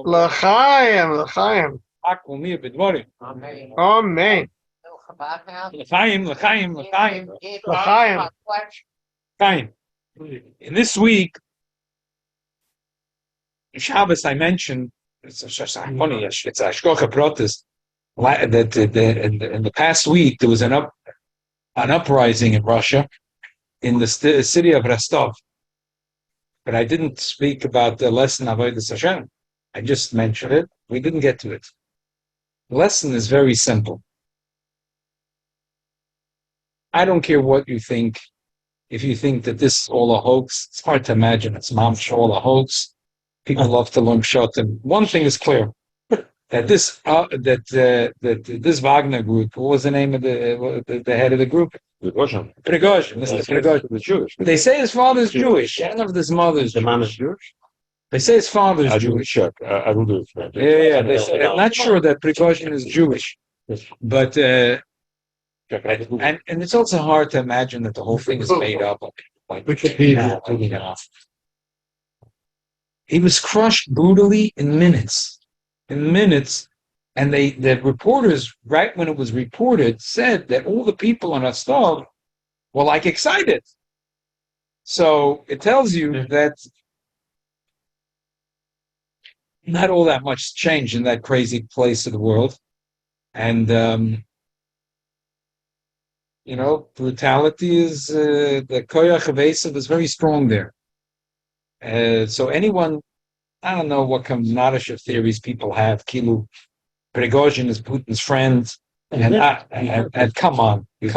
L'chaim. Amen. L'chaim. In this week, Shabbos, I mentioned it's funny. It's a shkocha protest. That in the past week there was an uprising in Russia in the city of Rostov. But I didn't speak about the lesson of Avodas Hashem. I just mentioned it. We didn't get to it. The lesson is very simple. I don't care what you think. If you think that this is all a hoax, it's hard to imagine it's mamsh all a hoax. People love to learn pshatim. One thing is clear: that this this Wagner group. What was the name of the head of the group? Prigozhin. Mr. Prigozhin. Jewish. They say his father's Jewish. I don't know if his mother's The man is Jewish. Jewish? They say his father's I Jewish. check. I will do it. Yeah. I'm not sure that Prigozhin is Jewish, but and it's also hard to imagine that the whole thing is made up. He was crushed brutally in minutes. And the reporters, right when it was reported, said that all the people on Rostov were like excited. So it tells you that not all that much changed in that crazy place of the world. And, brutality is, the koyach of Esav is very strong there. So anyone, I don't know what combination theories people have. Kilu, Prigozhin is Putin's friend, and come on. They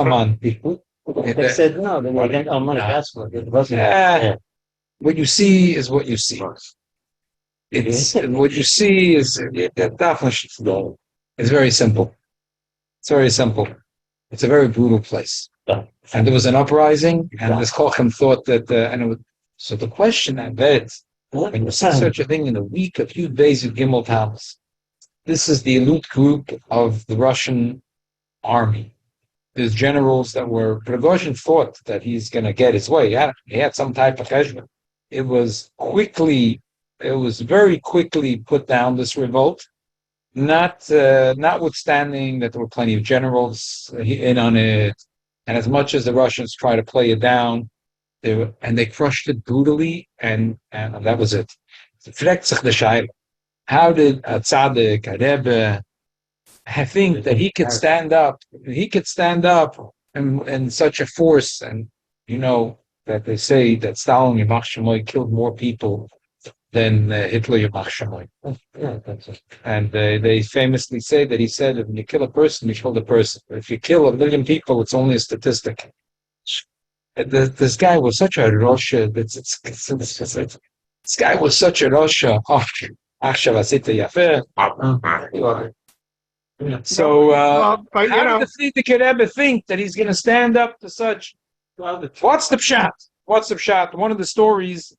said no. They went on money. That's what it wasn't. What you see is what you see. It's what you see is definitely. It's very simple. It's very simple. It's a very brutal place. And there was an uprising, and this Chochem thought that, so the question I bet, when you see such a thing in a week of Yud Beis of Gimmel Tammuz, this is the elite group of the Russian army. There's generals that were, Prigozhin thought that he's going to get his way. He had some type of cheshbon. It was very quickly put down, this revolt, notwithstanding that there were plenty of generals in on it, and as much as the Russians tried to play it down, they crushed it brutally, and that was it. How did a tzaddik, a rebbe, think that he could stand up? He could stand up in such a force, and that they say that Stalin Yamach Shemoy killed more people than Hitler Yamach Shemoy. And they famously say that he said, if you kill a person, you kill the person. But if you kill 1 million people, it's only a statistic. This guy was such a Russia. This guy was such a Russia. So, but how did the Frierdiker Rebbe think that he's going to stand up to such? What's the pshat? What's the pshat? One of the stories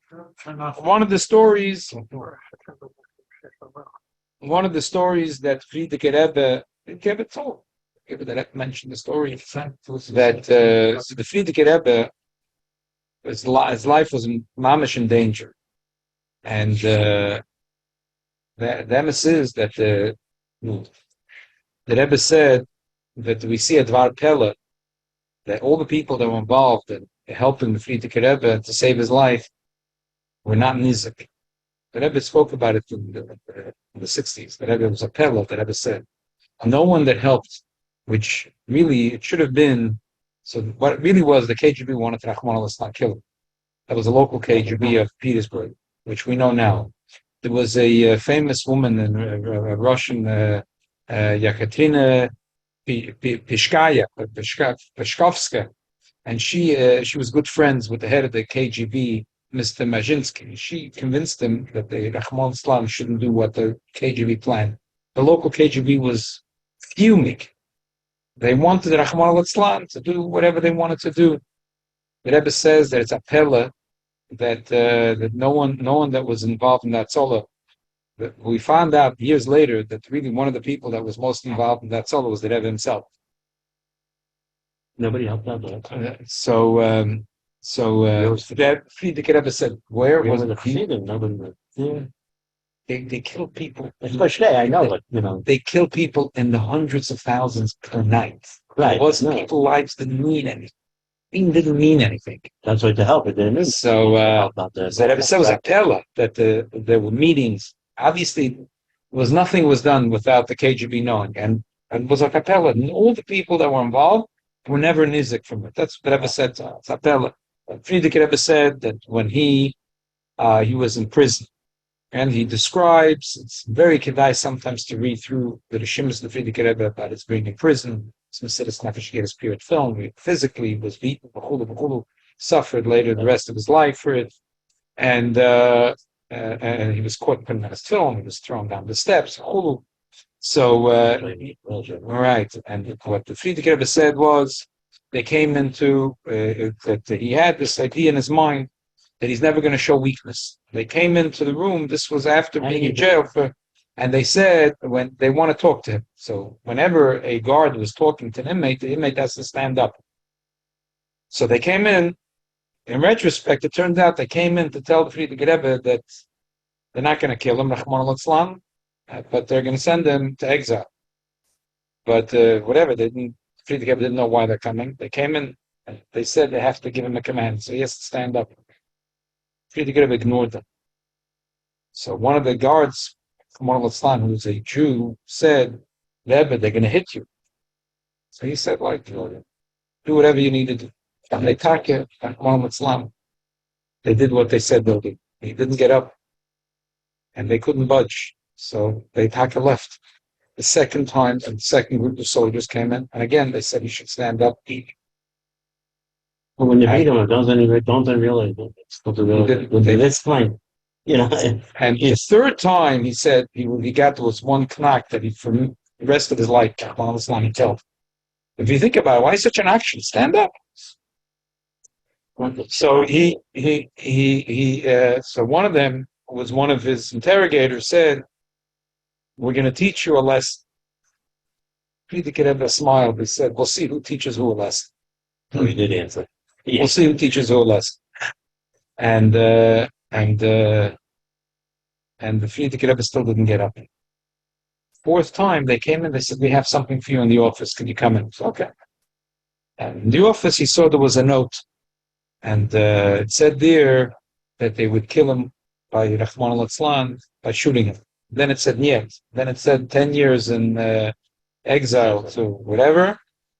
that Frierdiker Rebbe told. That mentioned the story that so the Frierdiker Rebbe, his life was mamish in danger, and the emes is that the Rebbe said that we see at Dvar Pella that all the people that were involved in helping the Frierdiker Rebbe to save his life were not nizik. The Rebbe spoke about it in the 60s. The Rebbe was a Pella. The Rebbe said, no one that helped, which really it should have been. So what it really was, the KGB wanted Rahman al-Islam kill him. That was a local KGB of Petersburg, which we know now. There was a famous woman in Russian, Yekaterina Peshkovska, and she was good friends with the head of the KGB, Mr. Majinsky. She convinced him that the Rahman Islam shouldn't do what the KGB planned. The local KGB was fuming. They wanted Rahman al-Islam to do whatever they wanted to do. The Rebbe says that it's a pella that no one that was involved in that solo. We found out years later that really one of the people that was most involved in that solo was the Rebbe himself. Nobody helped out. That Frierdiker Rebbe said, where was the freedom? Nobody. Yeah. They kill people. Especially, I know it. They kill people in the hundreds of thousands per night. Right. It wasn't people's lives didn't mean anything. It didn't mean anything. That's what to help it didn't mean. So the Rebbe said was a pella that there were meetings. Obviously, nothing was done without the KGB knowing, and it was a capella. And all the people that were involved were never nizik from it. That's what Rebbe said. It's a pella. Frierdiker Rebbe said that when he was in prison, and he describes, it's very kedai sometimes to read through the Rishimus of the Frierdiker Rebbe about his being in prison. Mesilas Nefesh get his period film. He physically was beaten, suffered later the rest of his life for it, and he was caught putting on his film. He was thrown down the steps. So, right, and what the Frierdiker Rebbe said was they came into that he had this idea in his mind that he's never going to show weakness. They came into the room. This was after being in jail and they said when they want to talk to him. So whenever a guard was talking to the inmate has to stand up. So they came in. In retrospect, it turns out they came in to tell the Frierdiker Rebbe that they're not going to kill him, Rahman al-Islam, but they're going to send him to exile. But whatever, Frierdiker Rebbe didn't know why they're coming. They came in. And they said they have to give him a command, so he has to stand up. Frierdiker Rebbe ignored them. So one of the guards from Islam, who was a Jew, said, Rebbe, they're going to hit you. So he said, do whatever you need to do. And they attacked Islam. They did what they said they'll do. He didn't get up. And they couldn't budge. So they left. The second time, and the second group of soldiers came in. And again, they said he should stand up, eat. Well, when you beat him, don't they realize that's fine. And the third time he said he got to was one knock that he for the rest of his life he killed. If you think about it, why such an action? Stand up. So so one of them was one of his interrogators said, "We're going to teach you a lesson." Frierdiker Rebbe smiled. He said, "We'll see who teaches who a lesson." He did answer. We'll see who teaches who a lesson. And the Frierdiker Rebbe still didn't get up. Fourth time they came in, they said, "We have something for you in the office. Can you come in?" So, okay. And in the office, he saw there was a note, and it said there that they would kill him by Rahman al-Islam by shooting him. Then it said niet. Then it said 10 years in exile to whatever,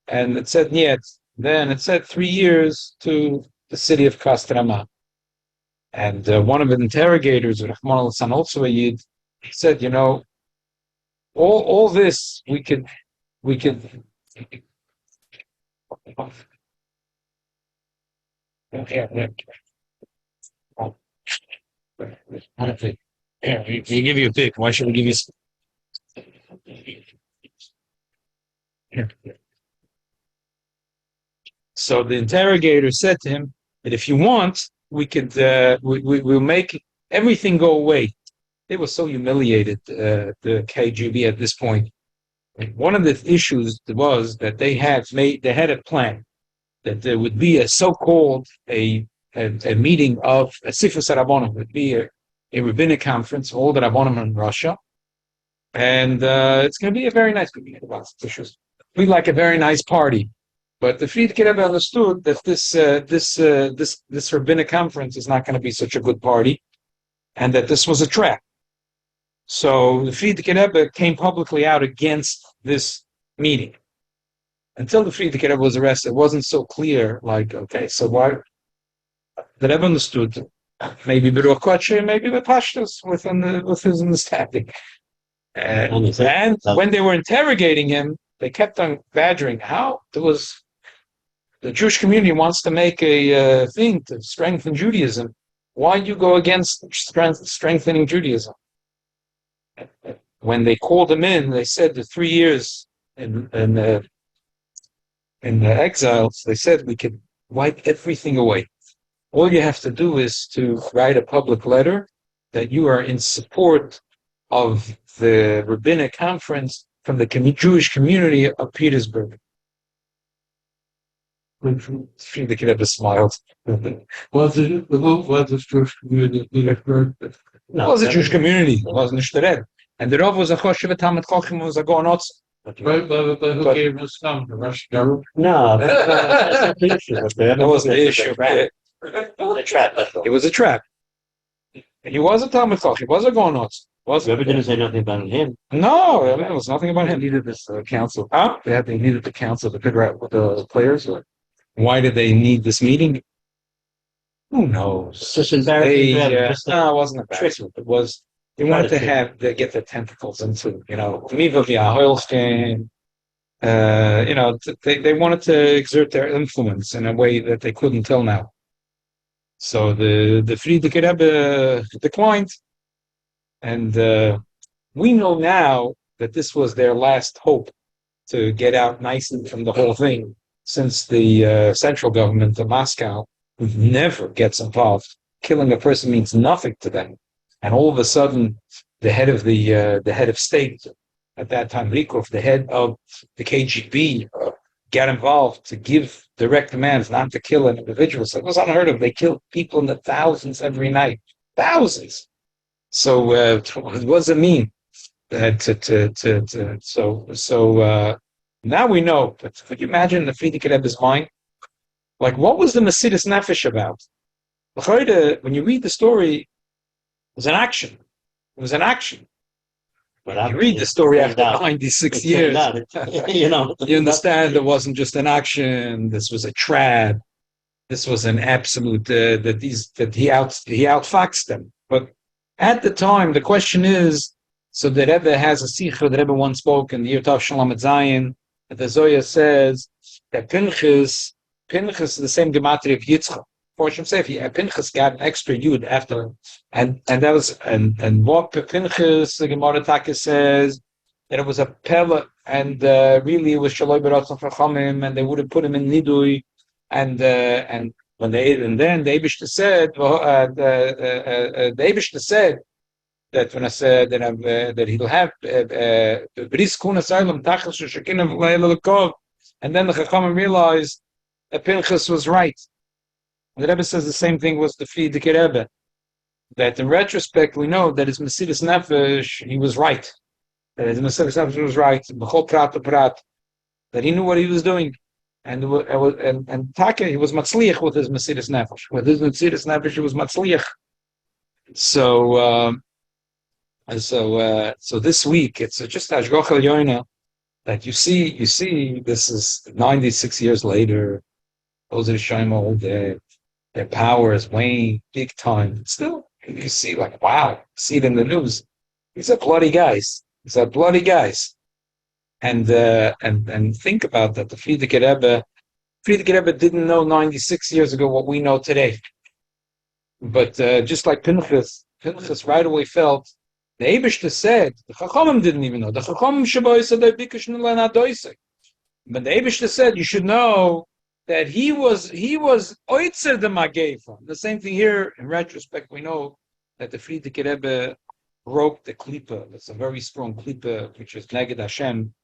and it said niet. Then it said 3 years to the city of Kostroma. And one of the interrogators, Rahman al-Islam, also a Yid, said, all this we could He give you a pick. Why should we give you? So the interrogator said to him that if you want, we could we'll make everything go away. They were so humiliated, the KGB at this point. One of the issues was that they had a plan that there would be a so-called a meeting of a Sifus Rabbanim, would be a rabbinic conference, all the Rabbanim in Russia, and it's going to be a very nice meeting about issues. We like a very nice party. But the Friedrich Rebbe understood that this rabbinic conference is not going to be such a good party, and that this was a trap. So the Friedrich Rebbe came publicly out against this meeting. Until the Friedrich Rebbe was arrested, it wasn't so clear. Like, okay, so why? The Rebbe understood. Maybe Beruch Kodesh, maybe the Pashtus with his understanding. And when they were interrogating him, they kept on badgering. How there was. The Jewish community wants to make a thing to strengthen Judaism. Why you go against strengthening Judaism? When they called him in, they said the 3 years in the exiles, they said we could wipe everything away. All you have to do is to write a public letter that you are in support of the rabbinic conference from the Jewish community of Petersburg. The kid smiled. Was the Jewish community? No, it was a Jewish community. It wasn't Shtared. And the Rav was a Choshev Talmud Chacham, was a Gonotz. But who gave us some? The Russian government? No, that's not the issue. That wasn't the issue. A trap. It was a trap. He was a Talmud Chacham. He was a Gonotz. Rebbe didn't say nothing about him. No, it was nothing about him. They needed this council. They needed the council to figure out what the players were. Why did they need this meeting? Who knows? It's just embarrassing. No, it wasn't embarrassing. It was they wanted to get their tentacles into, Miva via Holstein. They wanted to exert their influence in a way that they couldn't till now. So the Friedrich Rebbe declined, and we know now that this was their last hope to get out nicely from the whole thing. Since the central government of Moscow never gets involved, killing a person means nothing to them, and all of a sudden, the head of state at that time, Rykov, the head of the KGB, got involved to give direct commands not to kill an individual. So it was unheard of. They killed people in the thousands every night, thousands. So what does it mean? Now we know, but could you imagine the Friedrich Rebbe's mind? Like, what was the Mesidus Nefesh about? When you read the story, it was an action. It was an action. But you read the story after 96 years, you understand it wasn't just an action. This was a trap. This was an absolute that he outfoxed them. But at the time, the question is: so the Rebbe has a sikha. The Rebbe once spoke in the year Tav Shalom at Zion. The Zoya says that Pinchas is the same gematria of Yitzchak. Fortune say Pinchas got an extra yud after, and that was and what Pinchas the Gemara Taka says that it was a pella, and really it was Shaloi Beratzon Chachamim, and they would have put him in Nidui, and when then the Eibishter said the Eibishter said that when I said that he'll have Bris Kunas Eilam Tachas Shekinah V'Leilakov, and then the Chachamim realized that Pinchas was right. The Rebbe says the same thing was the Friedrich Rebbe. That in retrospect we know that his Mesidus Nefesh he was right. That his Mesidus Nefesh was right. B'chol prat prat. That he knew what he was doing, and Taka he was matzliach with his Mesidus Nefesh. With his Mesidus Nefesh he was matzliach. So this week it's just Hashgacha Yoina that you see this is 96 years later. Those are the Shema, their power is waning big time. Still, you see, like, wow, see it in the news. These are bloody guys. And think about that. The Friedrich Rebbe didn't know 96 years ago what we know today. But just like Pinchas right away felt, the Eibishter said, the Chachamim didn't even know. The Chachamim Shabbos said they bikush n'lenadoisek. But the Eibishter said, you should know that he was oitzer the Magefa. The same thing here, in retrospect, we know that the Frierdiker Rebbe broke the klipa. That's a very strong klipa, which is Neged Hashem.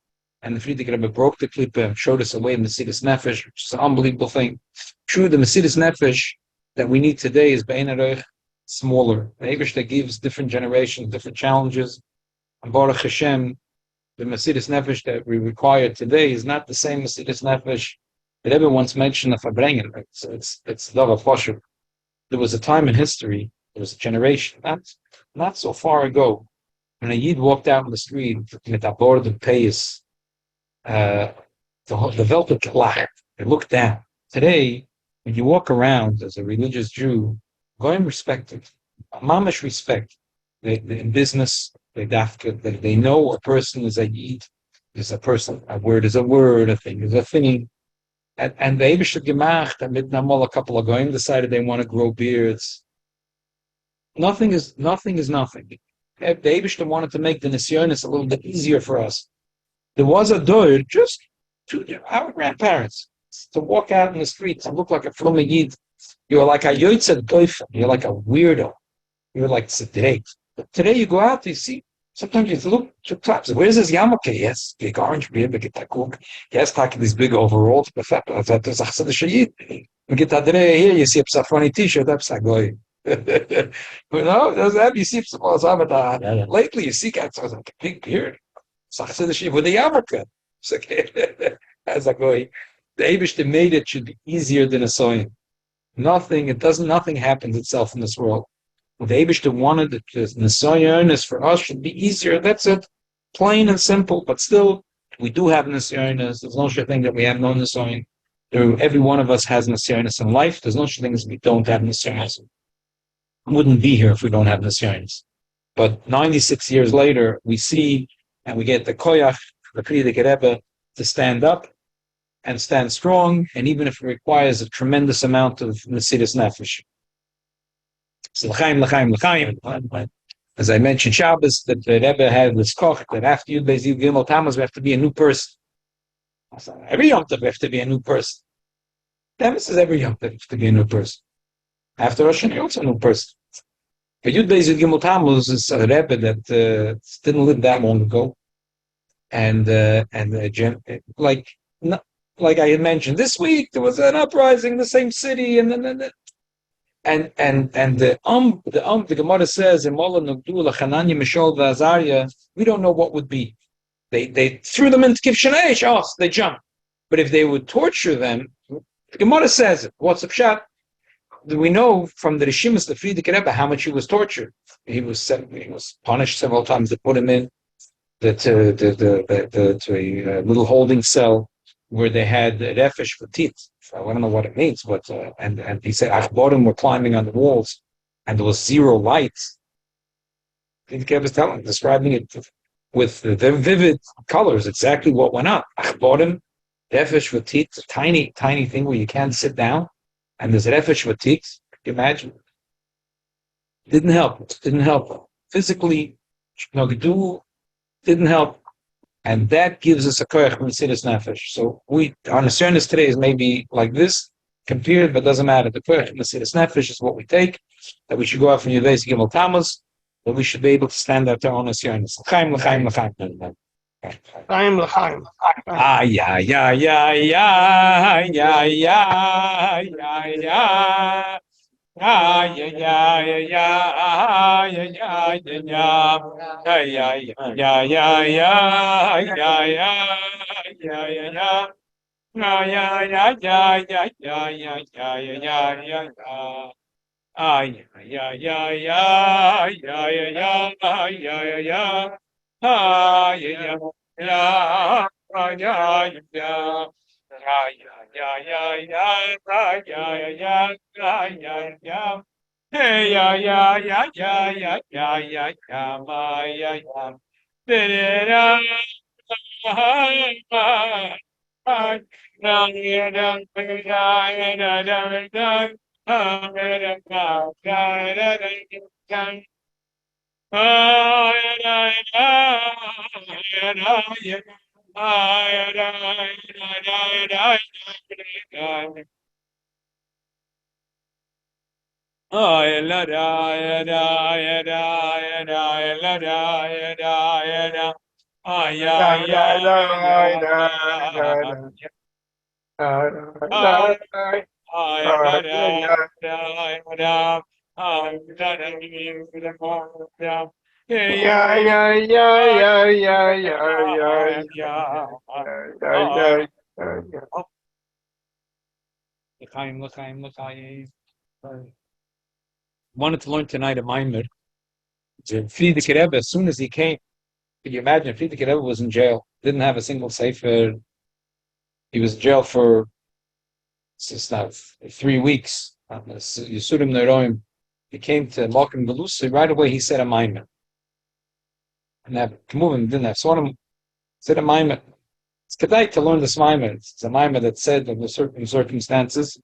And the Frierdiker Rebbe broke the klipa and showed us a way in Mesidas Nefesh, which is an unbelievable thing. True, the Mesidas Nefesh that we need today is Be'en Arech, smaller. The Eibishter gives different generations, different challenges. And Baruch Hashem, the Mesidas Nefesh that we require today is not the same Mesidas Nefesh that everyone once mentioned of Farbrengen. It's Dava Posher. There was a time in history, there was a generation, not so far ago, when a Yid walked out in the street with a board of Beis, the Welt had gelacht. They looked down. Today, when you walk around as a religious Jew, Goyim respected, Mamish respect. In business, they know a person is a Yid, is a person, a word is a word, a thing is a thing. And the Eibishter gemacht, and mit Namol, a couple of Goyim decided they want to grow beards. Nothing is nothing. The Eibishter wanted to make the Nisyonis a little bit easier for us. There was a door just to our grandparents to walk out in the streets and look like a Flumma Yid. You're like a Yoitzer Doifen. You're like a weirdo. You're like Tzedek. But today you go out, you see, sometimes you look to tops. Where's this yarmulke? Yes, big orange beard, big takuk. Yes, taking these big overalls. Perfect. That's the Shayid. We get that here, you see a funny t-shirt, that's a goy. You know, you see lately you see cats with a big beard. With the yarmulke. As a goy. The Eibishter made it should be easier than a soin. Nothing happens itself in this world. The Eibishter wanted the Nisyonis for us should be easier. That's it. Plain and simple, but still, we do have Nisyonis. There's no such thing that we have no Nisyon. Every one of us has Nisyonis in life. There's no such thing as we don't have Nisyonis. We wouldn't be here if we don't have Nisyonis. But 96 years later, we see and we get the Koyach, the Frierdiker Rebbe, to stand up and stand strong, and even if it requires a tremendous amount of Mesidas Nefesh. So l'chaim. As I mentioned, Shabbos, that the Rebbe had this koch, that after Yud Beis Yud Gimmel Tammuz, we have to be a new person. Every Yom Tov we have to be a new person. Tammuz is every Yom Tov we have to be a new person. After Rosh Hashanah, also a new person. But Yud Beis Yud Gimmel Tammuz is a Rebbe that didn't live that long ago, and like I had mentioned, this week there was an uprising in the same city, and the Gemara says in Mola Nugdula Chananya Mishol Vazarya, we don't know what would be. They threw them into Kivshanei, they jumped. But if they would torture them, the Gemara says, what's the pshat? We know from the Rishimus, the Frierdiker Rebbe, how much he was tortured. He was punished several times. They put him in to a little holding cell where they had refesh for teeth. I don't know what it means, but and he said Achborim were climbing on the walls, and there was zero light. He kept describing it with very vivid colors, exactly what went on. Achborim, refesh for teeth, a tiny thing where you can't sit down, and there's refesh for teeth. Can you imagine? Didn't help. Physically, Nogdu didn't help. And that gives us a koyach from Mesidas Nefesh. So our Nisyonis today is maybe like this, compared, but doesn't matter. The koyach from Mesidas Nefesh is what we take, that we should go out from Yud Beis Gimmel Tammuz, that we should be able to stand out to our own Nisyonis. L'chaim. L'chaim. Hey ya ya ya ya ya ya ya ya ma ya ya. Da-da-da, Wanted to learn tonight a Maimer. Friedrich Rebbe, as soon as he came, could you imagine? Friedrich Rebbe was in jail, didn't have a single sefer. He was in jail for since now 3 weeks. Yisurim Neroim. He came to Malkim Belusi right away. He said a Maimer. And that Kemuvim didn't have. So one said a Maimer. It's kedai to learn this Maimer. It's a Maimer that said under certain circumstances.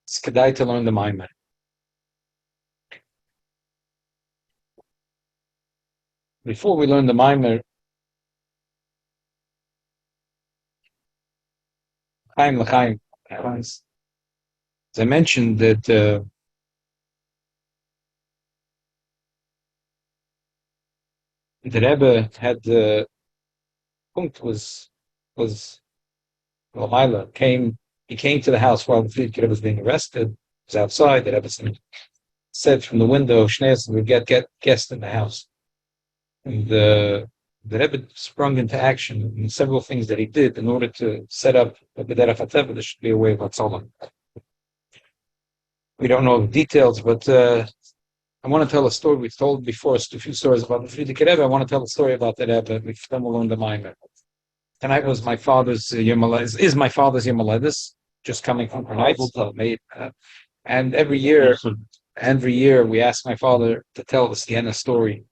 It's kedai to learn the Maimer. Before we learn the Maimer, Chaim L'chaim. As I mentioned that the Rebbe had the punkt was Lamaila came. He came to the house while the Friedrich Rebbe was being arrested. He was outside. The Rebbe said from the window, "Shneis, we get guests in the house." And the Rebbe sprung into action in several things that he did in order to set up a B'derech HaTeva. There should be a way of Hatzalah. We don't know the details, but I want to tell a story. We've told before a few stories about the Friedrich Rebbe. I want to tell a story about the Rebbe. Then we'll learn the Maimer. Tonight was my father's Yom Haledes. Is my father's Yom Haledes, just coming from tonight. And every year we ask my father to tell the Sienna story,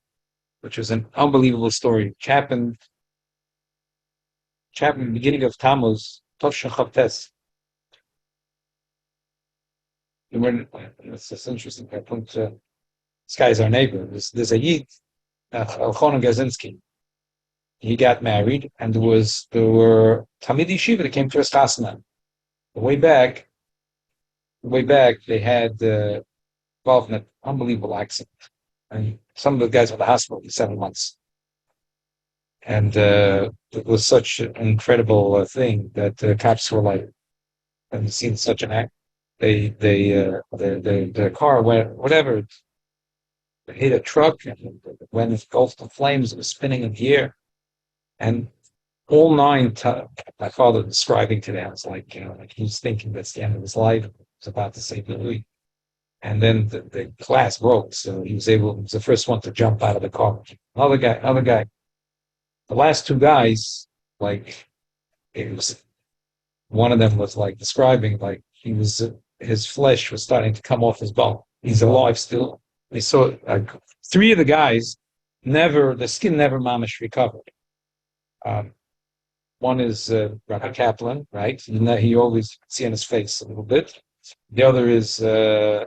which was an unbelievable story. Which happened in the beginning of Tammuz, Toshan Chavtes. It's just interesting. This guy is our neighbor. There's a Yid, Elchonon Gazinski. He got married, and there were Talmidei Yeshiva that came to his chasna. Way back, they had involved in an unbelievable accident. And some of the guys were in the hospital for 7 months. And it was such an incredible thing that the cops were like, "Have seen such an act?" The car went, whatever, it hit a truck and when it engulfed in flames, it was spinning in the air. And all 9 my father describing to them, it's like, like he was thinking that's the end of his life. He was about to say Louis. And then the glass broke, so he was the first one to jump out of the car. Another guy. The last 2 guys, like, one of them was like describing, like, his flesh was starting to come off his bone. He's alive still. They saw 3 of the guys, the skin never mamish recovered. One is Rabbi Kaplan, right? He always see on his face a little bit. The other is Rabbi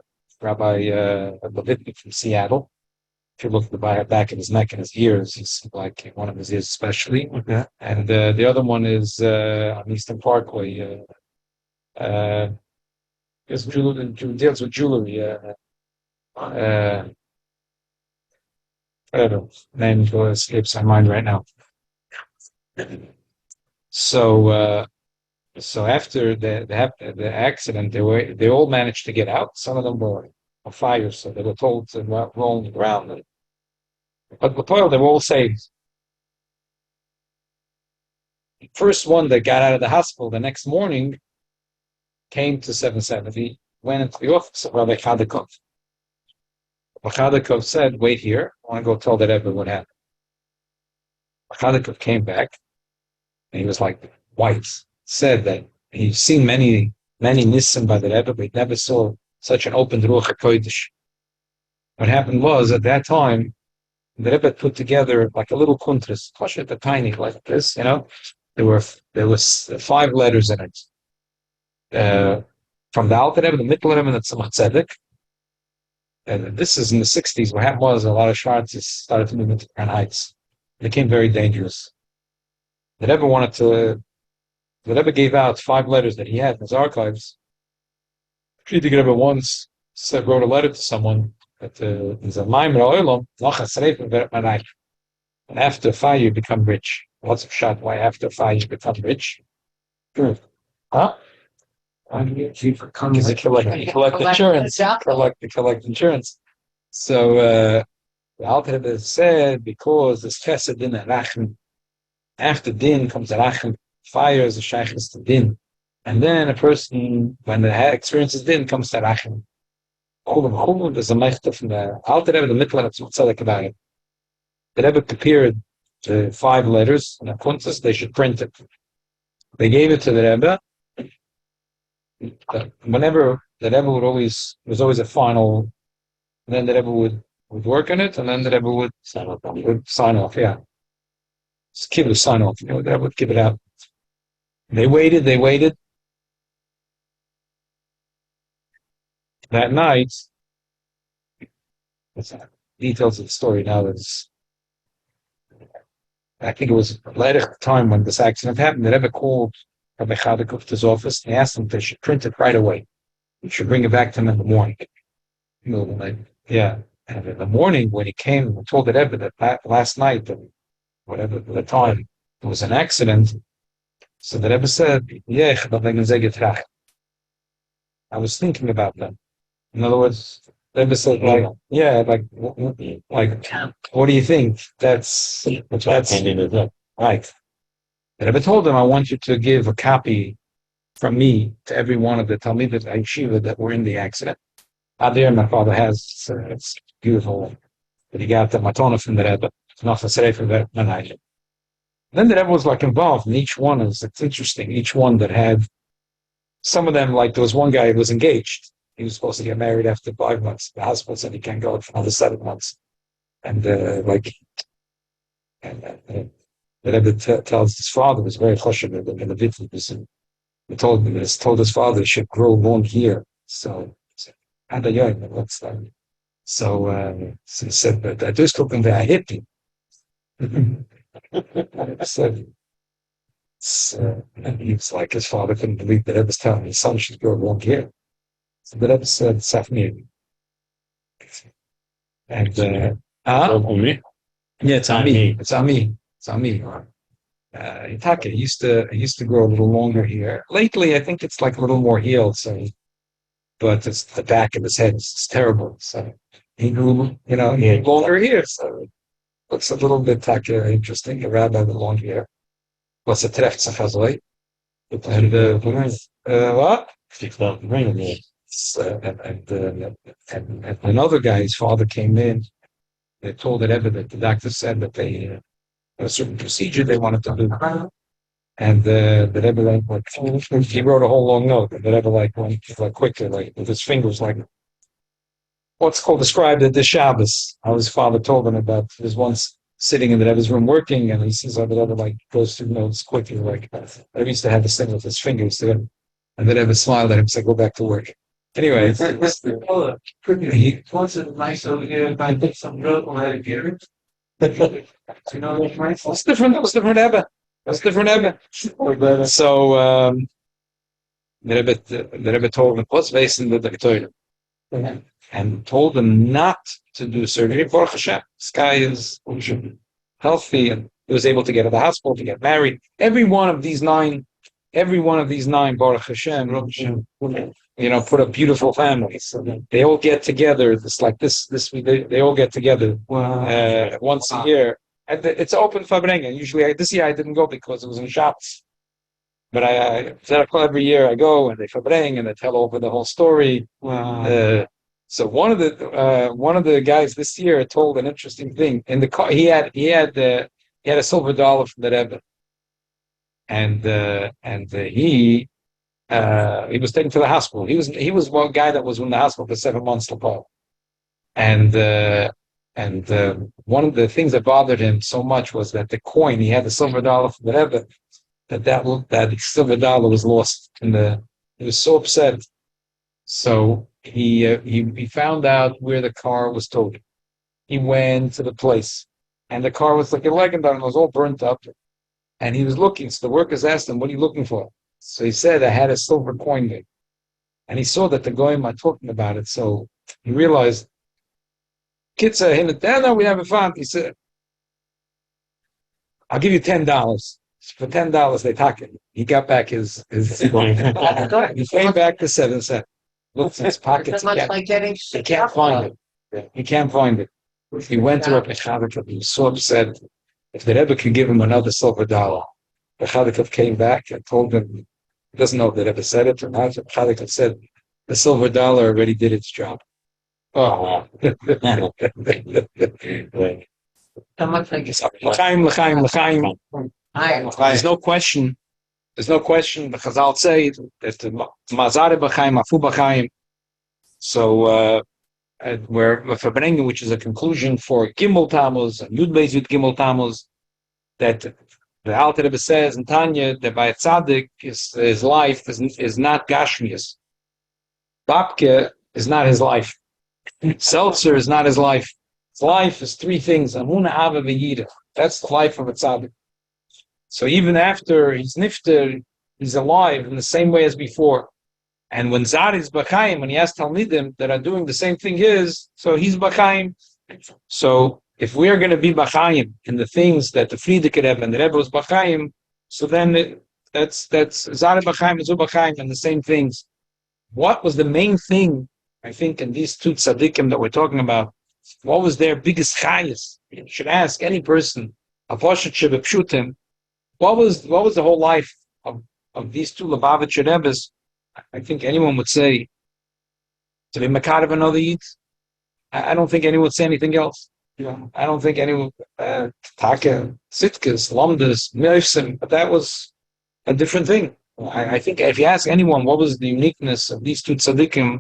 Levitnik from Seattle. If you look at the back of his neck and his ears, he's like one of his ears especially. Okay. And the other one is on Eastern Parkway. Deals with jewelry. I don't know. Name escapes my mind right now. So after the accident, they all managed to get out. Some of them were on fire, so they were told to roll on the ground. But the toil, they were all saved. The first one that got out of the hospital the next morning came to 770, went into the office of Rabbi Chadakov. Rabbi Chadakov said, "Wait here. I want to go tell the Rebbe what happened." Rabbi Chadakov came back, and he was like white. Said that he's seen many nissim by the Rebbe, but he never saw such an open Ruach HaKodesh. What happened was, at that time, the Rebbe put together like a little kuntras, a tiny like this, There was 5 letters in it. From the Alter Rebbe, the Mittel Rebbe, and the Tzemach Tzedek. And this is in the 60s. What happened was a lot of Schwarzes started to move into Grand Heights. It became very dangerous. The Rebbe wanted to. The Rebbe gave out 5 letters that he had in his archives. Friedrich Rebbe once wrote a letter to someone that there's a Maimer Oilom, and after fire you become rich. What's a shot? Why after fire you become rich? Sure. Huh? Because You collect insurance. Collect insurance. So the Alter Rebbe said because this chesed din and rachem, after din comes rachem, fire is a shaykhis to din, and then a person when they experiences din comes to rachem. There's a mechta from the Alter Rebbe, the Mitler of Tzedek about it. The Rebbe prepared the 5 letters and a kuntzes, they should print it. They gave it to the Rebbe. Whenever the Rebbe was always a final, and then the Rebbe would work on it, and then the Rebbe would sign off, yeah. Just give it a sign off, the Rebbe would give it out. They waited. That night, details of the story now is, I think it was later at the time when this accident happened, the Rebbe called Rabbi Chadikov to his office and asked him if they should print it right away. He should bring it back to him in the morning. Yeah. And in the morning, when he came and told the Rebbe that last night, whatever the time, there was an accident, so the Rebbe said, I was thinking about them. In other words, the Rebbe said, what do you think? That's right. The Rebbe told him, I want you to give a copy from me to every one of the Talmidim at Yeshiva that were in the accident. Adir, my father has, it's beautiful, that he got the matona from the Rebbe. It's not a sefer that Manayim. Then the Rebbe was involved in each one. It's interesting. Each one that had, some of them, there was one guy who was engaged. He was supposed to get married after 5 months. The hospital said he can't go for another 7 months. And the Rebbe tells his father was very choshev in the Vitlis, and he told his father he should grow long hair. So what's that? So he said, but I just took him there, I hit him. And he was like, his father couldn't believe that Rebbe was telling his son should grow long hair. So the Rebbe said, Safnir. And yeah, it's Ami. It's Ami. Itake used to grow a little longer here. Lately, I think it's a little more healed. So, but it's the back of his head is terrible. So he grew, he had longer hair. So it looks a little bit interesting. A rabbi with long hair. What's a treft sachazoi? And what? And another guy's father came in. They told the Rebbe that the doctor said that they a certain procedure they wanted to do, and the Rebbe he wrote a whole long note. And the Rebbe went quickly, with his fingers, what's called described at the Shabbos. How his father told him about. He was once sitting in the Rebbe's room working, and he sees how the Rebbe goes through notes quickly. The Rebbe used to have this thing with his fingers, and the Rebbe smiled at him, said, "Go back to work." Anyway, He wants it nice over here if I put some milk on that gear. That's different. That was different Rebbe. So the Rebbe told him, "What's based in the doctor?" And told him not to do surgery. Baruch Hashem, this guy is healthy, and he was able to get to the hospital to get married. Every one of these nine, Baruch Hashem, put up beautiful families. They all get together. They all get together once a year. And it's open Farbrengen. Usually, this year I didn't go because it was in Shabbos. But every year I go and they Farbrengen and they tell over the whole story. Wow. So one of the guys this year told an interesting thing. In the car, he had a silver dollar from the Rebbe, and he was taken to the hospital. He was one guy that was in the hospital for 7 months. And one of the things that bothered him so much was that the coin, he had the silver dollar from the Rebbe, that silver dollar was lost. He was so upset. So he found out where the car was towed. He went to the place, and the car was like a leg and it was all burnt up. And he was looking, so the workers asked him, what are you looking for? So he said, I had a silver coin there. And he saw that the goyim are talking about it, so he realized, Kitza, him and no, we haven't found. He said, I'll give you $10. For $10, they talk it. He got back his he came back to 7 cents. Looks in his pockets. He can't find it. He can't find it. He went to Rabbi Chadikov. He was so upset. If the Rebbe could give him another silver dollar, Rabbi Chadikov came back and told him, he doesn't know if the Rebbe said it or not. Rabbi Chadikov said, the silver dollar already did its job. Oh, wow. L'chaim. There's no question. The Chazal say that the Mazare b'chaim, Afu b'chaim. So, where Farbrengen, which is a conclusion for Gimmel Tammuz and Beis with Gimmel Tammuz, that the Alter Rebbe says in Tanya that by a tzaddik his life is not Gashmias. Babke is not his life. Seltzer is not his life. His life is three things. Amuna Ava v'yida. That's the life of a tzaddik. So even after he's nifter, he's alive in the same way as before. And when Zad is B'chaim, when he has Talmidim that are doing the same thing so he's B'chaim. So if we are going to be B'chaim in the things that the Frierdiker Rebbe and the Rebbe was B'chaim, so then that's Zad B'chaim and Zu B'chaim and the same things. What was the main thing, I think, in these two tzaddikim that we're talking about? What was their biggest chayas? You should ask any person, Aposhet Shebepshutim, what was the whole life of these two Lubavitcher Rebbes? I think anyone would say to be Makarev another Yid. I don't think anyone would say anything else. I don't think anyone Taka, Sitkas, Lamdas, Meifsim, but that was a different thing. I think if you ask anyone what was the uniqueness of these two tzaddikim,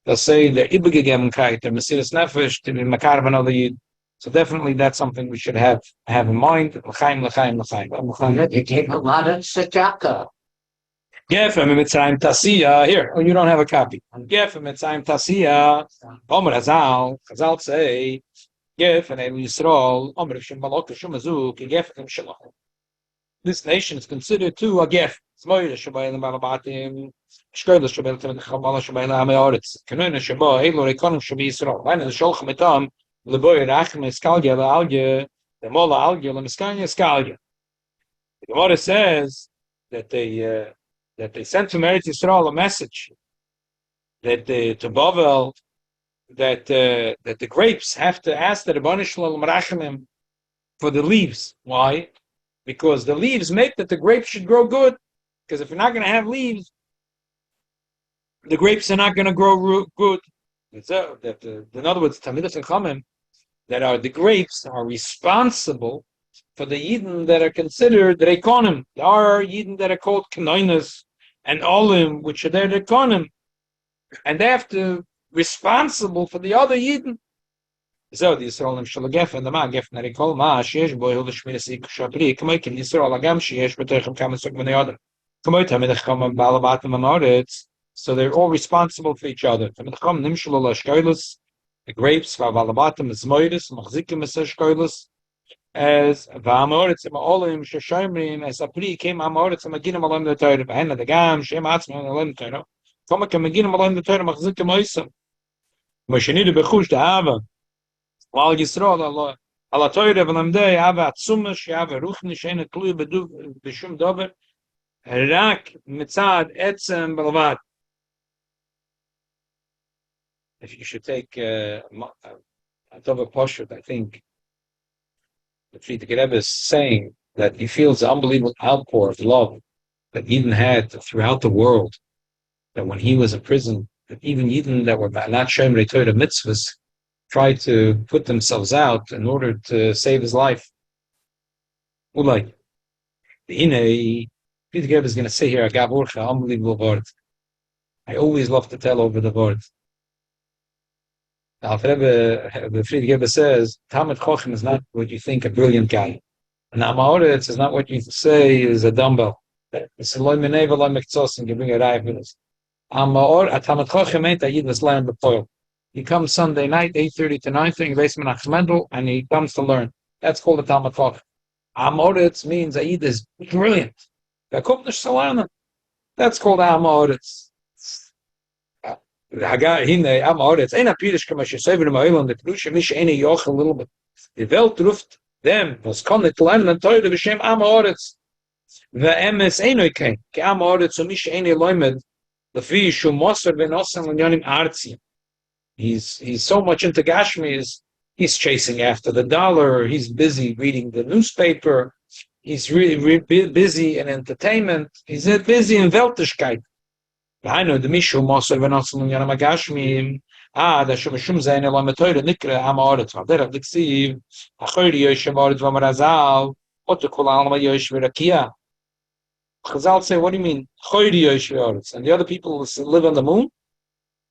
they'll say they're Ibegegebenkeit, they're Mesiras Nefesh, to be Makarev another Yid. So definitely that's something we should have in mind. L'chaim. You take a lot of tzedakah. Gefem Mitzrayim Tasiya. Here, you don't have a copy. Gefem Mitzrayim Tasiya. Omer Chazal say, Gefem El Yisrael. Omer Shem Balok Shem Azuk. Gefem Shalom. This nation is considered to a gef. Smoyer Shabayim Balabatim. Shkoyel Shabayim Chabala Shabayim Ameoritz. Kanoin Shabay Elo Rekonim Shabi Yisrael. When the Sholchem Etam. The Gemara says that they sent to Eretz Yisrael a message that to Bavel that the grapes have to ask the Rebbeinu Shalom Rachamim for the leaves. Why? Because the leaves make that the grapes should grow good. Because if you're not going to have leaves, the grapes are not going to grow good. In other words, Talmidos and Chachamim that are the grapes are responsible for the Yidden that are considered Rekonim. There are Yidden that are called Kanoinas and Olim, which are their Rekonim. And they have to responsible for the other Yidden. So the Yisraelim Shalagef and the Ma Gef Narikol Ma Shesh Boy Hul Shmirasi Kshabri Kamakin Yisrael Agam Shesh Betechem Kamasuk Mene Other. Kamoita Medacham Balabatim Amoritz. So they're all responsible for each other. The grapes, Vavalabatim, Zmoiris, Machzikim, Shkoilus, as Vamoritz, Olim, Shashomrim, as Apri came Amoritz, and Maginim Alam the Torah, Bahena the Gam, Shem Atzman, Alam the Torah, Komaka Maginim Alam the Torah, Machzikim Oisam. Moshenid Bechush, the Ava, while Yisrael, Allah Torah, Valamde, Ava Atsumash, Ava Ruchni, Shena Klui, Bedu, Bishum Dover, Rak, Mitzad, Etzem, Balavad. If you should take a Tova Poshut, I think the Frierdiker Rebbe is saying that he feels the unbelievable outpour of love that Yidden had throughout the world. That when he was in prison, that even Yidden that were not Shomrei Torah mitzvahs tried to put themselves out in order to save his life. Ulay. The Frierdiker Rebbe is going to say here, Agav unbelievable word. I always love to tell over the word. The Frierdiker Rebbe says, Talmid Chochem is not what you think a brilliant guy. And Amaoretz is not what you say is a dumbbell. It's a loy menei v'loy mektzos, and you bring a raya for this. Talmid Chochem ain't a yid that's learning the poil. He comes Sunday night, 8:30 to 9:30, in basement Mendel, and he comes to learn. That's called a Talmid Chochem. Amoritz means Aid is brilliant. That's called Amoritz. Amoritz. Ein Apirish Kamash Seven Mailand, the Prush, Mish any Yoch a little bit. The Welt ruft them, was kann nicht lernen, and Teure B'Shem Amoritz. The MS Enoike, Ke Amoritz, und Mish any Loimed, the Fi Shum Moser, Venosan, and Yonim Arzi. He's so much into Gashmi, he's chasing after the dollar. He's busy reading the newspaper. He's really busy in entertainment. He's busy in Weltlichkeit. I know the Mishu Moser Venosan and Yonim Gashmi. Da Shumashum Zain Elametoire Nikra Amoritz. There the Ksiv, Achori Yosh Amoritz Vamarazal, Otukul Alma Yosh Virakia. Chazal say, what do you mean? Achori Yosh Amoritz. And the other people live on the moon?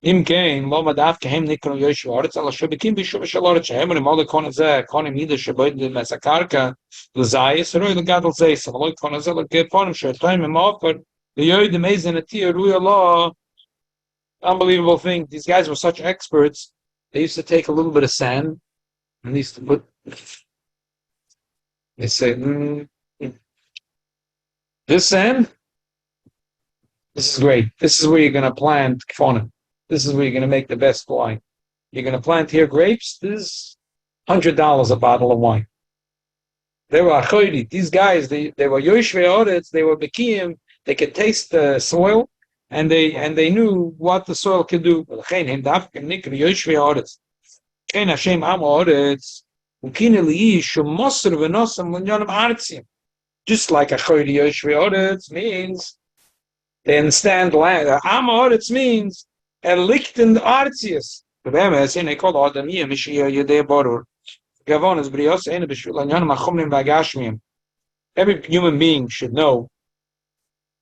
Im kein lo madaf kehem nikro yosh aretz ala shobekim bishu b'shalor shehem and all the konaze konim either sheboid the masakarka l'zayis or the gadol zayis lo konaze lo get ponim shaytayim im offer the yoid the mazen atir ruya law. Unbelievable thing. These guys were such experts. They used to take a little bit of sand and they used to put. They say, this sand. This is great. This is where you're going to plant kfonim. This is where you're going to make the best wine. You're going to plant here grapes. This is $100 a bottle of wine. They were achoidi. These guys, they were yoshvei oretz. They were bekiyim. They could taste the soil, and they knew what the soil could do. Just like achoidi yoshvei oretz means they understand land. Amoritz means Lichten Artius. The Bemis in a called Adamia, Mishia Yede Borur. Gavonas Brios, and Bishulanyan Machomim Bagashmium. Every human being should know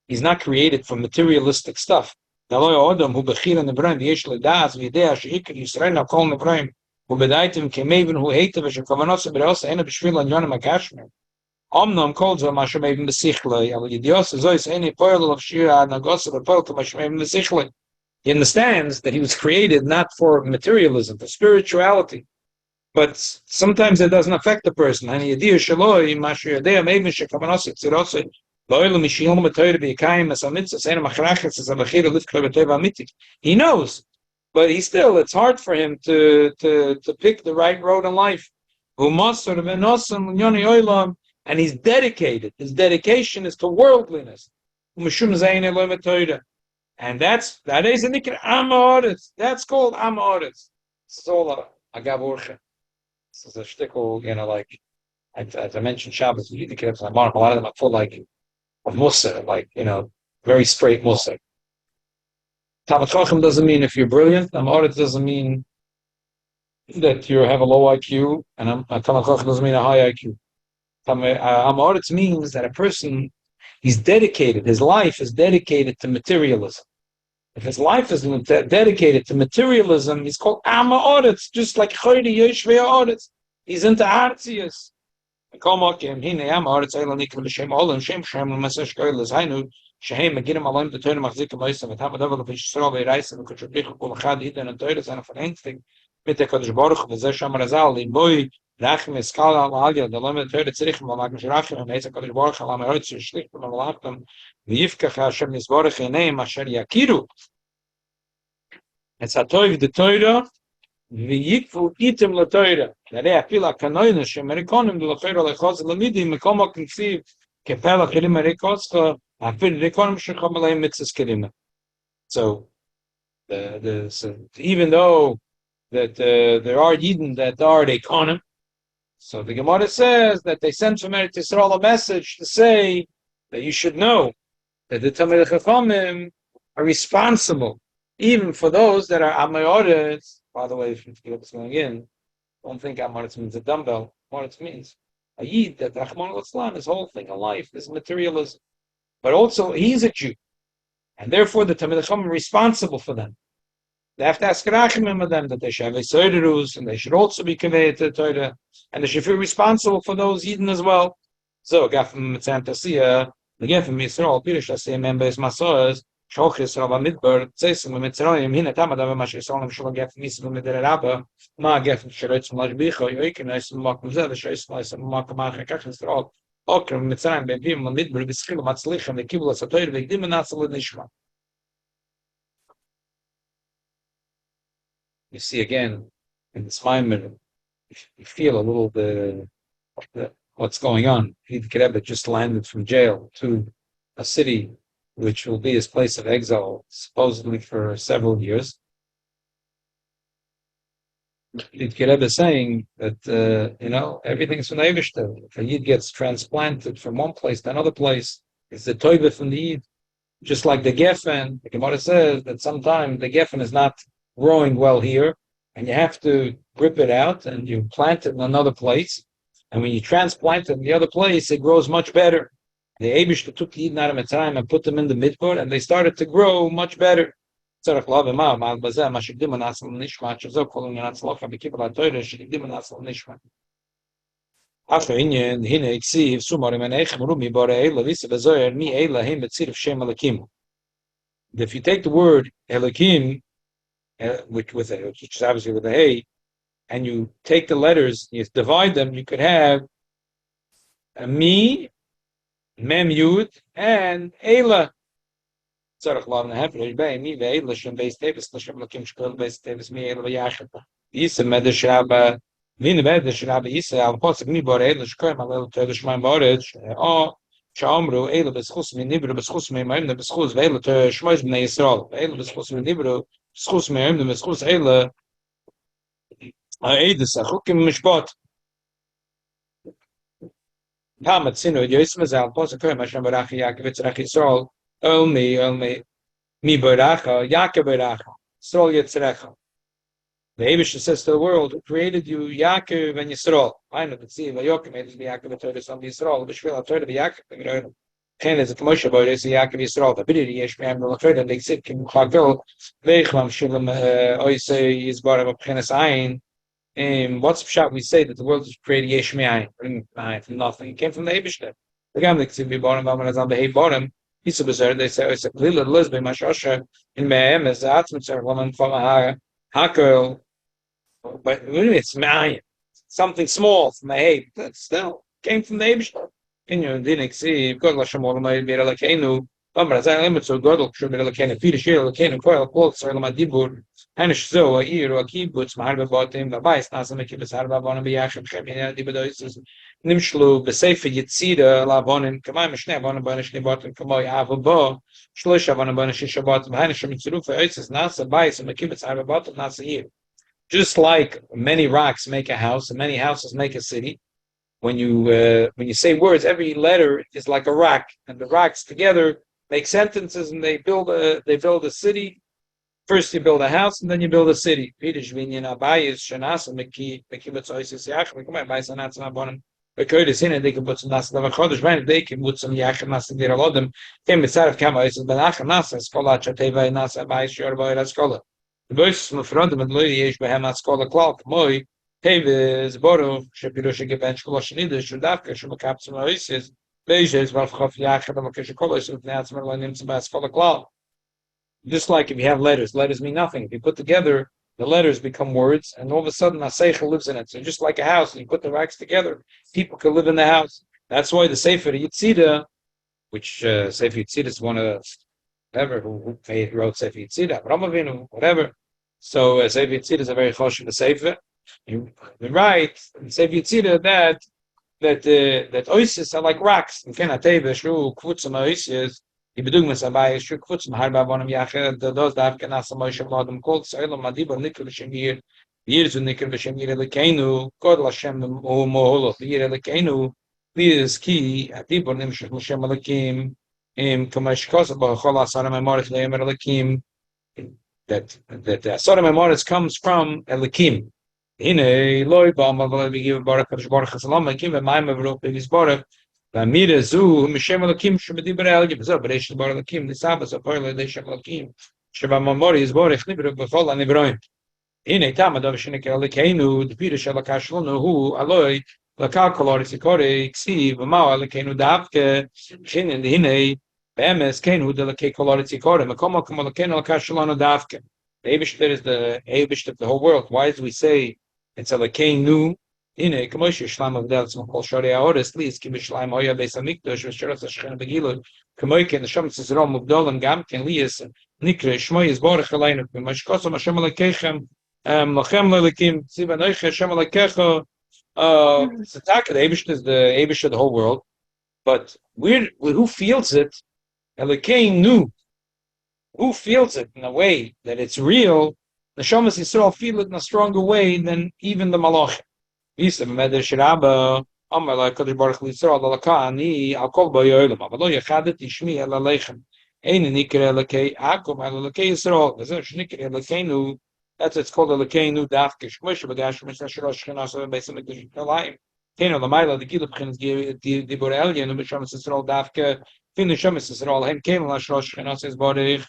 he's not created from materialistic stuff. The Loy Adam who Bechir and the Brand, Yeshla Das, Videa, Shik, Israel, Kol Nebraim, who Bedaitim, Kemaven, who hated Kavanos, Brios, and Bishulanyan Magashmium. Omnam called them Mashamavim Besichle, Alidios, Zois, any poil of Shira, Nagos, the poil to Mashamavim Besichle. He understands that he was created not for materialism, for spirituality. But sometimes it doesn't affect the person. He knows, but it's hard for him to pick the right road in life. And he's dedicated. His dedication is to worldliness. And that is a nikra Amoritz. That's called Amoritz. Sola Agavorcha. This is a shtickle, like as I mentioned, Shabbos. You read the Kibbutz, a lot of them are full of Musar, very straight Musar. Talmud Chacham doesn't mean if you're brilliant. Amoritz doesn't mean that you have a low IQ, and Talmud Chacham doesn't mean a high IQ. Amoritz means that a person. He's dedicated. His life is dedicated to materialism. If his life is dedicated to materialism, he's called Amoritz, just like Chaydi Yoshvei Oretz. He's into Artzius. Rachim is called al alya the limit to the tzrich and like Rachim and Isaac Kodesh Baruch Hu Lamed Hotz Shlich and Malachim v'yifkach Hashem Yisborach Yineim Asher Yakiru. It's a toiv the Torah v'yikvu itim l'Torah. Darei afila kanoinu shemerikonim l'Torah lechaz l'midim mekom ha'kinsiv kepel ha'chilim ha'rikoscha afil rikonim shecham aleim mitzvahs kelima. So even though that there are Yidden that are the econim. So the Gemara says that they sent from Eretz Yisrael a message to say that you should know that the Talmidei Chachamim are responsible even for those that are Amoritz. By the way, if you forget what's going in, don't think Amoritz means a dumbbell. Amoritz means a Yid that Rahman al-Islam, his whole thing in life is materialism. But also he's a Jew. And therefore the Talmidei Chachamim are responsible for them. They have to ask Rachimim of them that they should have a Soiderus and they should also be conveyed to the Torah and they should feel responsible for those Yidden as well. So, Gafim Mitzam Tasiya, the Gafim Yisrael, Pirish Tasiya, Members Masoas, Shoch Yisrael, Midbar, Tsesim, Mitzrayim, Hina Tamadav, Mash Yisrael, Shalom Gafim Yisrael, Midar Rabba, Ma Gafim Sheretz Malach Bicho, Yoikin, Isim Makum Zed, Shaisim, Makum Mach, Kach Yisrael, Okay, Mitzrayim, Bevim, Lamidber, Bischil, Matzlichem, the Kibbutz, Satoir, Vegdim, Nasal, Nishma. You see again in this 5 minute, you feel a little what's going on. He'd just landed from jail to a city which will be his place of exile, supposedly for several years. Rebbe is saying that everything's from the Eibishter. If a Yid gets transplanted from one place to another place, it's the Toive from the Yid. Just like the Geffen, the Gemara says that sometimes the Geffen is not growing well here, and you have to rip it out and you plant it in another place. And when you transplant it in the other place, it grows much better. The Eibishter took the Yid out of Mitzrayim and put them in the Midbar, and they started to grow much better. צריך להבין מה בזה, מה שקדימה נעשה לנשמע, שזו כל עניין הצלחה בכיוון התורה, שקדימה נעשה לנשמע. אף העניין, הנה הכסיב, סומרים עיניכם, רומי בורא אלה, ויסה בזוהר, מי אלה הם בצירף שם אלוקים. If you take the word Elokim, which is obviously with a hey, and you take the letters, you divide them, you could have a mi, mem yud, and Ela. צריך להבין ההפרש בין מי ואלה שם בייס טייבס לשם לקים שכל בייס טייבס מי אלה ויחד. איסה מדש רבה, והנה מדש רבה איסה, על פוסק מי בור אלה שקוראים על אלה תוידה שמיים בארץ, או שאומרו אלה בסחוס מניברו בסחוס מימאים בסחוס ואלה תוידה שמייס בני ישראל, ואלה בסחוס מניברו בסחוס מימאים בסחוס אלה העדס החוקים משפט. פעם מצינו את יויס מזה על פוסק קוראים השם ברכי יעקב יצרח ישראל, Olmi, mi baracha, Yaakov baracha, Yisrael Yitzrecha. The Eibishter says to the world, who created you, Yaakov and Yisrael. I know that see, Vayokim made it be Yaakov and Torah, some Yisrael, Bishvil HaTorah, the Yaakov, the Torah. Chen is a commercial about it, Yaakov Yisrael, the Biddy, Yesh Me'am, the Torah, they sit, Kim Chagil, Veichlam, Shilam, Oisei, Yizbar, of Chenes Ayin. What's the shot we say that the world was created Yesh Me'ayin, from nothing. It came from the Eibishter. The Gamlik, Tzibbi Borim, Vamanazal, Behei Borim, they say it's a little lesbian mashasha in Me'em as the Atzmitzer woman from a hakel, but it's Ma'ayin, something small from a hay that still came from the Eibishter. In your didn't see God Lashem Olamay Bira Lakenu, Bamrazan limits of God Shubira Lakenu, Peter Shil Lakenu, Coil, Quotes, or Lamadibur, Hanish Zo, a year or a kibbutz, Maharba Botim, the Beis, Nasa Mekibus Harba Bonam Biachim, Shemina, Dibadois, Nimshlu, Besefa Yitzida, Lavonim, Kamai Mishne, Bonabanish, Nibotim, Kamoy, Avabo, Shlusha, Bonabanish, Shabbat, Hanisham, Mitsurufa, Isis, Nasa, Beis, and Mekibus Harba Botim, Nasa year. Just like many rocks make a house, and many houses make a city, when you say words, every letter is like a rock, and the rocks together make sentences, and they build a city. First you build a house, and then you build a city. They can put some nasa chodesh, they can put some yachim nasa dir alodem. Came beside of kama oises benachim nasa skola chateva nasa bayis shor boy skola. The Beis from front of loy yesh behem skola klal moy teves boru shepirush geben skola shnida shudavka shmakapts oises bejes varchof yachim makeshkola is nats merlanim to skola klal. Just like if you have letters mean nothing. If you put together, the letters become words, and all of a sudden a seichel lives in it. So just like a house, and you put the racks together, people can live in the house. That's why the Sefer Yitzida, which Sefer Yitzida is one of whoever who wrote Sefer Yitzida, Ramavinu, whatever. So Sefer Yitzida is a very choshev Sefer. You write in Sefer Yitzida that oasis are like rocks. And kenateva shru kvutzim oasis. Die Bedingungen sind bei Stück kurz im halber Bonn Jahr das darf kana Samoy Shabladum Kol Saylo Madibor Nikol Shemir years und Nikol Shemir Lekenu Kod Lashem o Moholo year Lekenu this key Adibor Nim Shem Malakim Kamash Kosaba Khola Sara Memoris Lemer Lakim that Sara Memoris comes from Elikim in a loy bomb of we give Barak Barak Salam Lakim and Maim Evrop is Barak Mira zu Mishem Lakim Shabdi Barel Gibza Beresh Bar Lakim the Sabbath of Perla de Shaklakim Shaba Mamori is Borich Nibra Befol and Ibrahim. In a Tamad of Shinik Alekenu, the Peter Shalakashlonu, who alloy Lakakolor Sikore, Xiv, Mao Alekenu Davke, Shin in the Hine, Bemes Kenu de la Kakolor Sikore, Makoma Kamalakeno Kashalano Davke. The Abish is the Abish of the whole world. Why do we say it's a Lakenu? Ine, Kamoshi Shlam of Del Small Shari Aoris, Lis, Kimishlam Hoya Besa Mikdosh, Vesheras Ashkan Begilu, Kamoik and the Shams is Rom of Dolan Gamkin, Lias, Nikre, Shmoy is Borach Alainu, Mashkosa Mashem Alekechem, Lachem Lelekim, Siva Noiche, Hashem Alekecho, Sataka, the Abish is the Abish of the whole world, but who feels it? Elikein knew. Who feels it in a way that it's real? The Shamas Yisrael feel it in a stronger way than even the Malach. Visa Medesh Rabba, Amar like Kadosh Baruch Hu Yisrael, Lalakani, I'll call by Yolam, Avalo Yachadet Ishmi Elalechem. Ein Nikre Elakei, Akum Elakei Yisrael, Vezer Shnikre Elekeinu, that's it's called Elekeinu Dafkish, Moshe Bagash, Moshe Shirosh Chenas, Besa Mikdash Kalayim. Keno Lamaila, the Gilub Chins Dibor Elian, and Mishamas Yisrael Dafka, Fin the Shamas Yisrael, Hen Keno Lashrosh Chenas is Borich.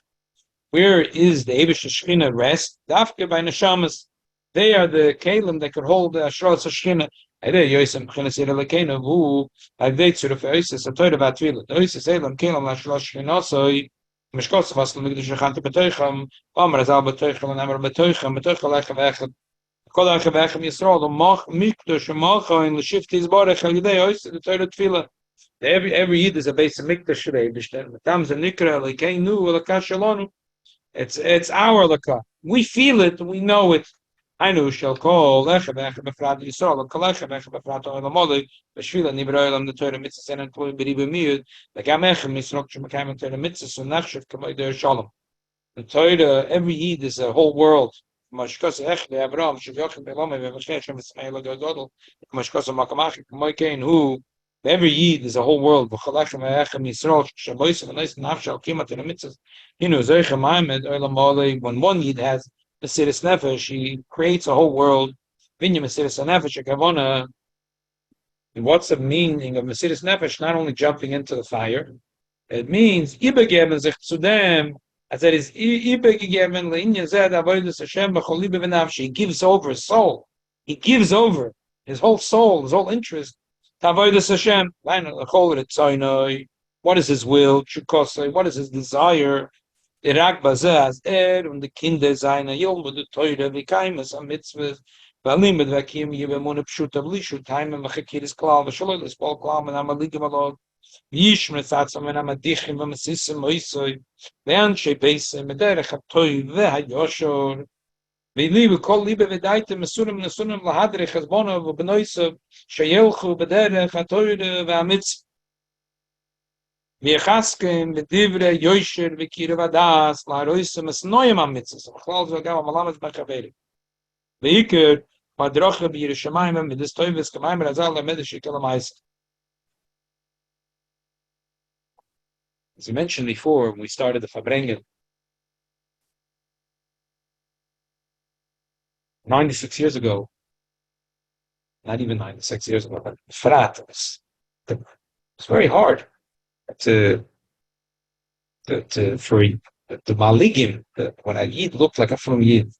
Where is the Eibush Shechina rest? Dafka by Neshamas. They are the Kalim that could hold the Ashros Shechina. Ede Yosem Chenas Yerelekenu, who I've dated sort of Oisis, a toy about Twilit. Oisis Elam Kalim Lashros Shechina, so Mishkos of Aslam Mikdash Shechanta Betoicham, Amar Azal Betoicham, and Amar Betoicham, Betoicham Lechem Echad. Kol Lechem Echem Yisrael, the Mach Mikdash Macha in the Shiftis Barech, Al Yidei Oisis, the Torah Tefillah. Every Yid is a base of Mikdash Reibish. The Tams and Nikra, Lekenu, Lekashalonu. It's our laka. We feel it. We know it. I know shall call lechem befrat Yisrael. Lechem befrat olamoli. B'shvila nibroilam the Torah mitzvahs and employ b'ribu miyud. Legamechem misrok shemekayim Torah mitzvahs so nachshav kamay der shalom. The Torah every yid is a whole world. Mashkos echde Abraham shivyochim belomei v'vashkei Ismail agadol. Mashkos makamach kamay kein who. Every yid is a whole world. V'chalachem echem Yisrael shaboysim v'neis nafshal kimat in the mitzvahs. When one yid has Mesiris Nefesh, he creates a whole world. What's the meaning of Mesiris Nefesh? Not only jumping into the fire, it means Ibegeben sich zu dem, as that is Ibegeben le'inyan zed avodas Hashem b'chol libe v'nafshi. He gives over his soul. He gives over his whole soul, his whole interest to avodas Hashem. What is his will? What is his desire? Irak bazaz und die Kinder seiner Jung und die Teure wie Keimes am Mitzvah Balim mit Vakim Yevemon Pshuta Blishu Time and Machikiris Klau Shalom is Paul Klau and Amaligim Alog Yishmer Satsam and Amadichim and Sisim Moisoy the Anshe Beis and Mederech Toy Vehayoshor we live call liebe Vedaite Mesunim Nesunim Lahadrich Hasbona Benoisa Shayelchu Bederech Toy Vamitz V'yachaskem v'divre yoysher v'kira v'das la'roisem es noyem ha-mitzvahs v'chlal z'agam ha-malamet b'chaveri v'yikir v'adrocha b'yirushamayim v'distoyves k'mayim razal l'medesh yikel ha-ma'is. As we mentioned before, when we started the Farbrengen, 96 years ago, not even 96 years ago, but Frat, it was very hard for the Maligim, when a Yid looked like a Frum Yid,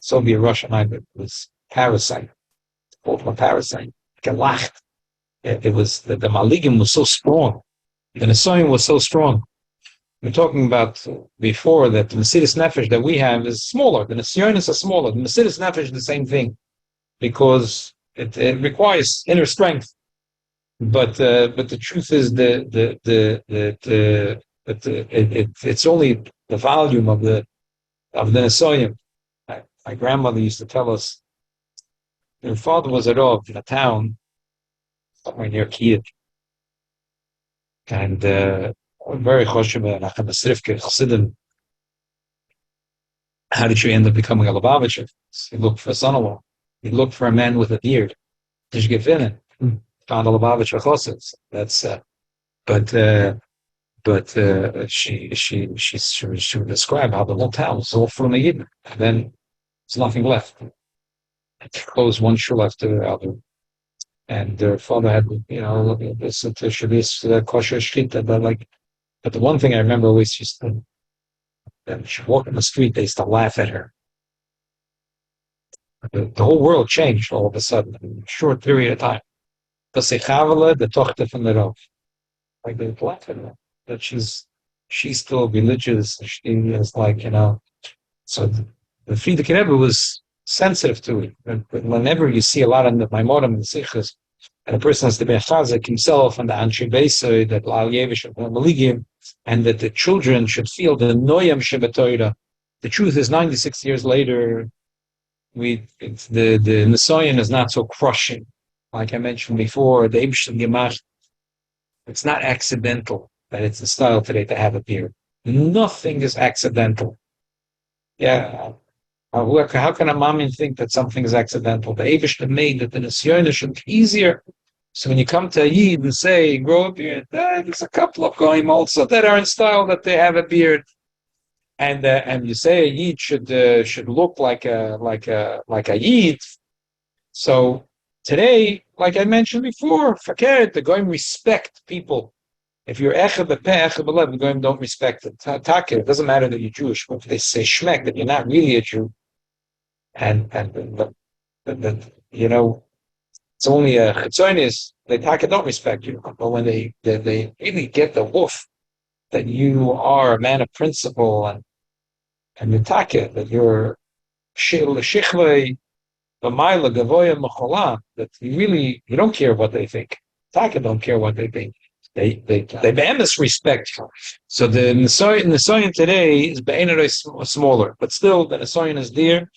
Soviet Russian it was parasite, called a parasite, gelacht. It was the Maligim was so strong, the Nesoim was so strong. We're talking about before that the Mesiris Nefesh that we have is smaller. The Nesionis are smaller. The Mesiris Nefesh is the same thing because it requires inner strength. But the truth is it's only the volume of the Nesoyim. My grandmother used to tell us her father was a Rav in a town somewhere near Kiev, and very choshev Nachem Esrivke Chassidim. How did you end up becoming a Lubavitcher? He looked for a son-in-law. He looked for a man with a beard. Did you get in? Found a Lubavitcher Chosses. That's she would describe how the whole town was all from the Yidden. And then there's nothing left. Closed one shul after the other. And their father had, listen to Shabbos kosher shkita. But the one thing I remember always, she said, that she walked in the street, they used to laugh at her. The whole world changed all of a sudden in a short period of time. The tochter from the Rav. Like they laugh at her. That she's still religious. She is So the Frierdiker Rebbe was sensitive to it. But whenever you see a lot of the Maimonim and the Sichos, and a person has to be a chazik himself and the Anshe Beis, that Lal Yevish and Maligim, and that the children should feel the Noyam Shebetoira. The truth is, 96 years later, the Nisayan is not so crushing. Like I mentioned before, the Eibush Gemach, it's not accidental that it's the style today to have a beard. Nothing is accidental. Yeah. How can a mamin think that something is accidental? The Eibush made that the Nisayan should be easier. So when you come to a Yid and say, grow a beard, there's a couple of goyim also that are in style that they have a beard. And you say a Yid should look like a Yid. So today, like I mentioned before, fakir, the goyim respect people. If you're echa b'peh, echa b'lev, the goyim don't respect it. Takir, it doesn't matter that you're Jewish, but if they say shmek, that you're not really a Jew, and you know, it's only a chitzonis, they takir don't respect you. But when they really get the woof that you are a man of principle and you takir, that you're shichlei b'mayla gavoya mechola, that you don't care what they think. Takir don't care what they think. They be'emes respect. So the Nisayan today is be'eneroi smaller, but still the Nisayan is dear.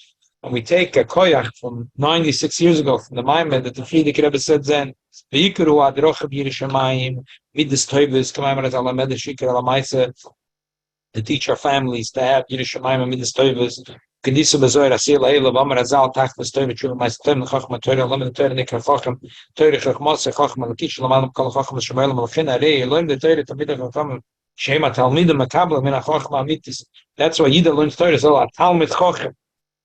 And we take a koyach from 96 years ago from the Maimed that the Frierdiker Rebbe said then, V'yikuru adrocha b'Yerushalayim midas toivus k'mayim az ala medah shikar ala ma'aseh, to teach our families to have Yerushalayim and midas toivus. Kedisu b'zoyer asir la'ela v'amar azal tach v'stoiv v'tshuva ma'aseh l'chachma Torah l'men Torah nikra chacham Torah chachmase chachma l'kish l'malam kol chachma l'shemaylam l'chin arei eloim the Torah tamid chacham shema talmidim makabla min ha'chachma amitis. That's why Yida learns Torah. So a talmid chacham.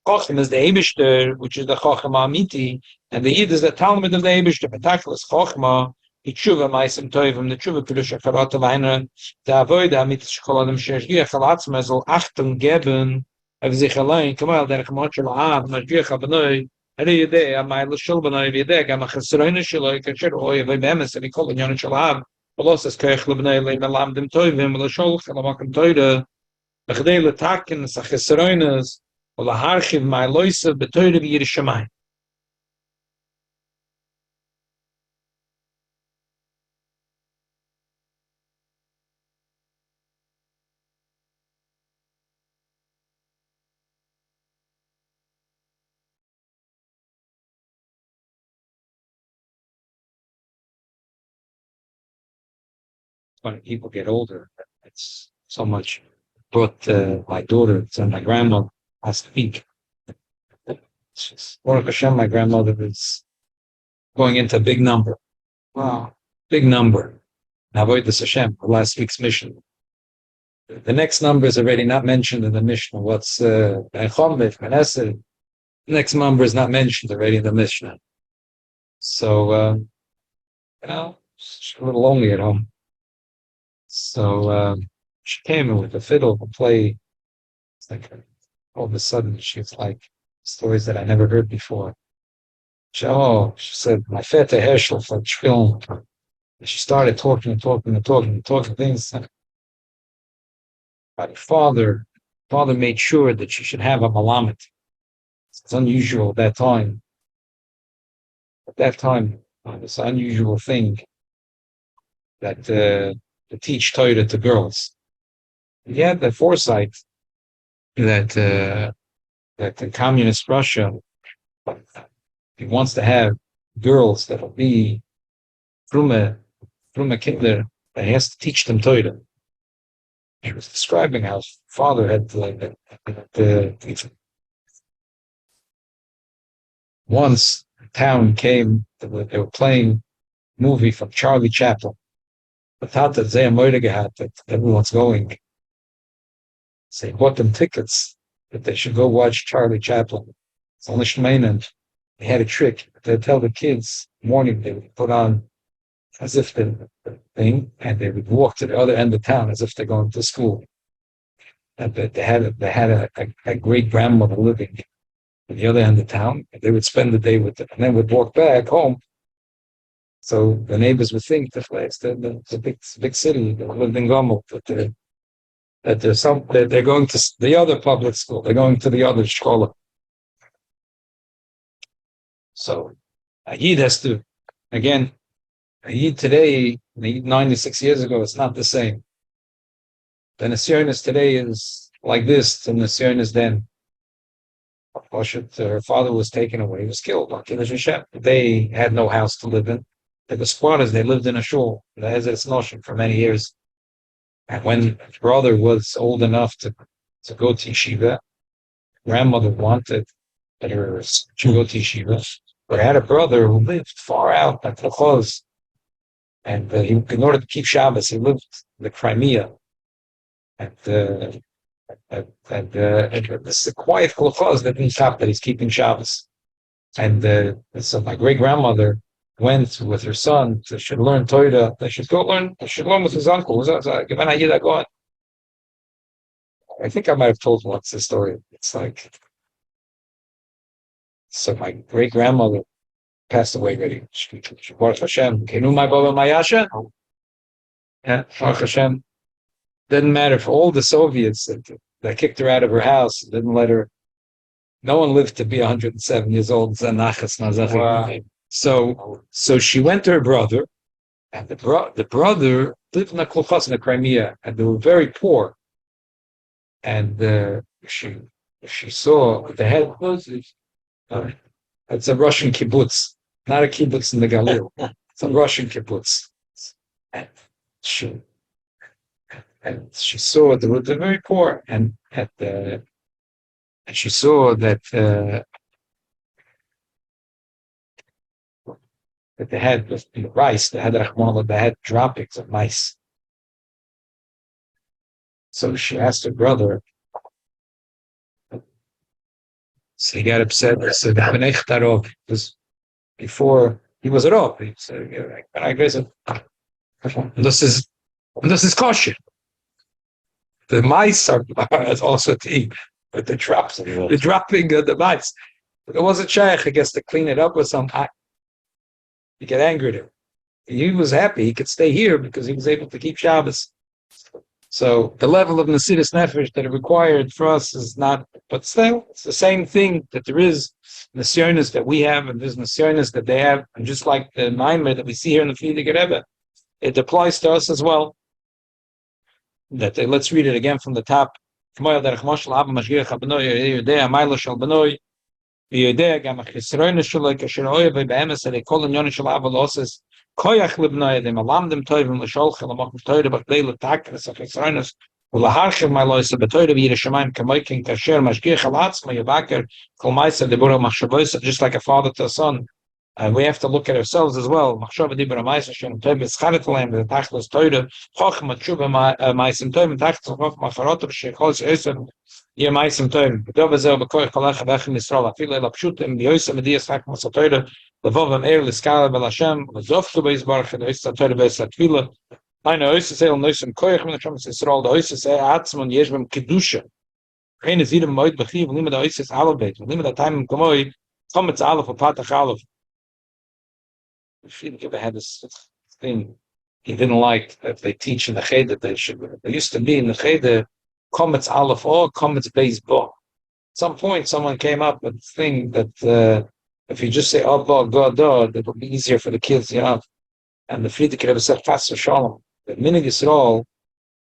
Chacham is the Eibishter, which is the Chacham Amiti, and the Yid is the Talmud of the Eibishter. Betaklas Chachma, Tshuva Ma'asim Tovim, the Tshuva Kedusha Karata Vayner, the Avoid Amit Shkol Adam Sheshgiach Alatzma soll achten geben auf sich allein. Kamal derech Motshel Av, Mashgiach Abanoi, Hare Yedei, Amay L'Shul Banoi V'Yedei, Gam HaChesroina Shaloi, Kasher Oy V'Bemes, and Nikol Inyan Shel Av, V'los Es Koyach L'Bnei L'Melamdim Tovim, L'Shol Chalamakam Toida, V'Chdei L'Takin, S'Achesroinas, Olaharchiv my loisa betoyre v'Yerushalayim. When people get older, it's so much brought my daughter and my grandmother has to speak. Baruch Hashem, my grandmother is going into a big number. Wow, big number. Avodas Hashem, last week's mission. The next number is already not mentioned in the Mishnah. What's Ben Chomet, Ben Esed? The next number is not mentioned already in the Mishnah. So, she's a little lonely at home. So she came in with a fiddle to play. It's like all of a sudden she's like stories that I never heard before. She said, my Fete Herschel from Shpiln. She started talking things. My father made sure that she should have a malamet. It's unusual at that time. At that time, it's an unusual thing that to teach Torah to girls. He had the foresight that in communist Russia, he wants to have girls that will be from a kinder, that he has to teach them Torah. He was describing how his father had once a town came, they were playing a movie from Charlie Chaplin. But Tata Zeh Moidegehat that everyone's going. So he bought them tickets that they should go watch Charlie Chaplin. It's only Shmeinan. They had a trick. They'd tell the kids morning they would put on as if the thing, and they would walk to the other end of town as if they're going to school. And they had a great grandmother living at the other end of town, and they would spend the day with them, and then would walk back home. So the neighbors would think that it's a big city. They lived in Gimmel, that they're going to the other public school. They're going to the other shkola. So a Yid has to, again, a Yid today, the Yid 96 years ago, it's not the same. The Nisyonis today is like this, the Nisyonis then. Her father was taken away, he was killed on Kiddush Hashem. They had no house to live in. They were squatters, they lived in a shul, the Hezetz Noshim for many years. And when his brother was old enough to go to yeshiva, grandmother wanted that her to go to yeshiva. But I had a brother who lived far out at Tammuz, and in order to keep Shabbos, he lived in the Crimea. And this is a quiet kolchos that means that he's keeping Shabbos. And so my great grandmother went with her son. They should learn Torah. They should learn with his uncle. I think I might have told once this story. It's like, so my great grandmother passed away already. Baruch Hashem. Kenu my baba mayasha. Yeah, Baruch Hashem. Didn't matter for all the Soviets that kicked her out of her house, didn't let her. No one lived to be 107 years old. Wow. So she went to her brother, and the brother lived in a kolchos in the Crimea, and they were very poor. And she saw the head. It's a Russian kibbutz, not a kibbutz in the Galil. It's a Russian kibbutz. And she saw they were very poor, and she saw that they had rice, they had rachmana, they had droppings of mice. So she asked her brother. So he got upset. He said, because before he was a Rov. He said, this is kosher. The mice are also to eat, but the dropping of the mice. But it wasn't shaykh, I guess, to clean it up with some. He get angry at him. He was happy he could stay here because he was able to keep Shabbos. So the level of Nesidas Nefesh that it required for us is not, but still, it's the same thing that there is Nesyonis that we have, and there's Nesyonis that they have, and just like the Maimer that we see here in the Friedrich Rebbe, it applies to us as well. That let's read it again from the top. Koyach libnoy dem alam dem toivim l'sholchel amok toyre b'chdei l'takres achesroinus u'laharchiv ma'loisa b'toyre v'yirashamayim kamoikin kasher mashgiach alatzma yavaker kol ma'isa debura machshavoisa, just like a father to a son. We have to look at ourselves as well. Machshava dibura ma'isa shem toiv v'scharet l'hem v'tachlos toyre chochma tshuva ma'isim toivim tachlos choch macharotav shechols yosem yeh ma'isim toivim v'dov v'zeh b'koyach kolach v'echim Yisrael afile l'pshutim v'yosem v'diyas chachmas toyre Levovim er l'skala v'lashem l'zoftu b'yiz baruch and ois t'atoyre b'yiz t'atfila. I know ois t'sei l'noisem koyach min Hashem Yisrael the ois t'sei atzmon yesh b'm kedusha. Kein is yidem moed b'chiv l'imad ois t'sei alav beit l'imad ha'taimim kamoi chometz alav v'patach alav. The Friedrich had this thing he didn't like that they teach in the cheder. They used to be in the cheder chometz alav or chometz beis bo. At some point someone came up with a thing that if you just say Abba, God, it will be easier for the kids, And the Friedrich Rebbe said, Chas v'shalom. The Minig Yisrael,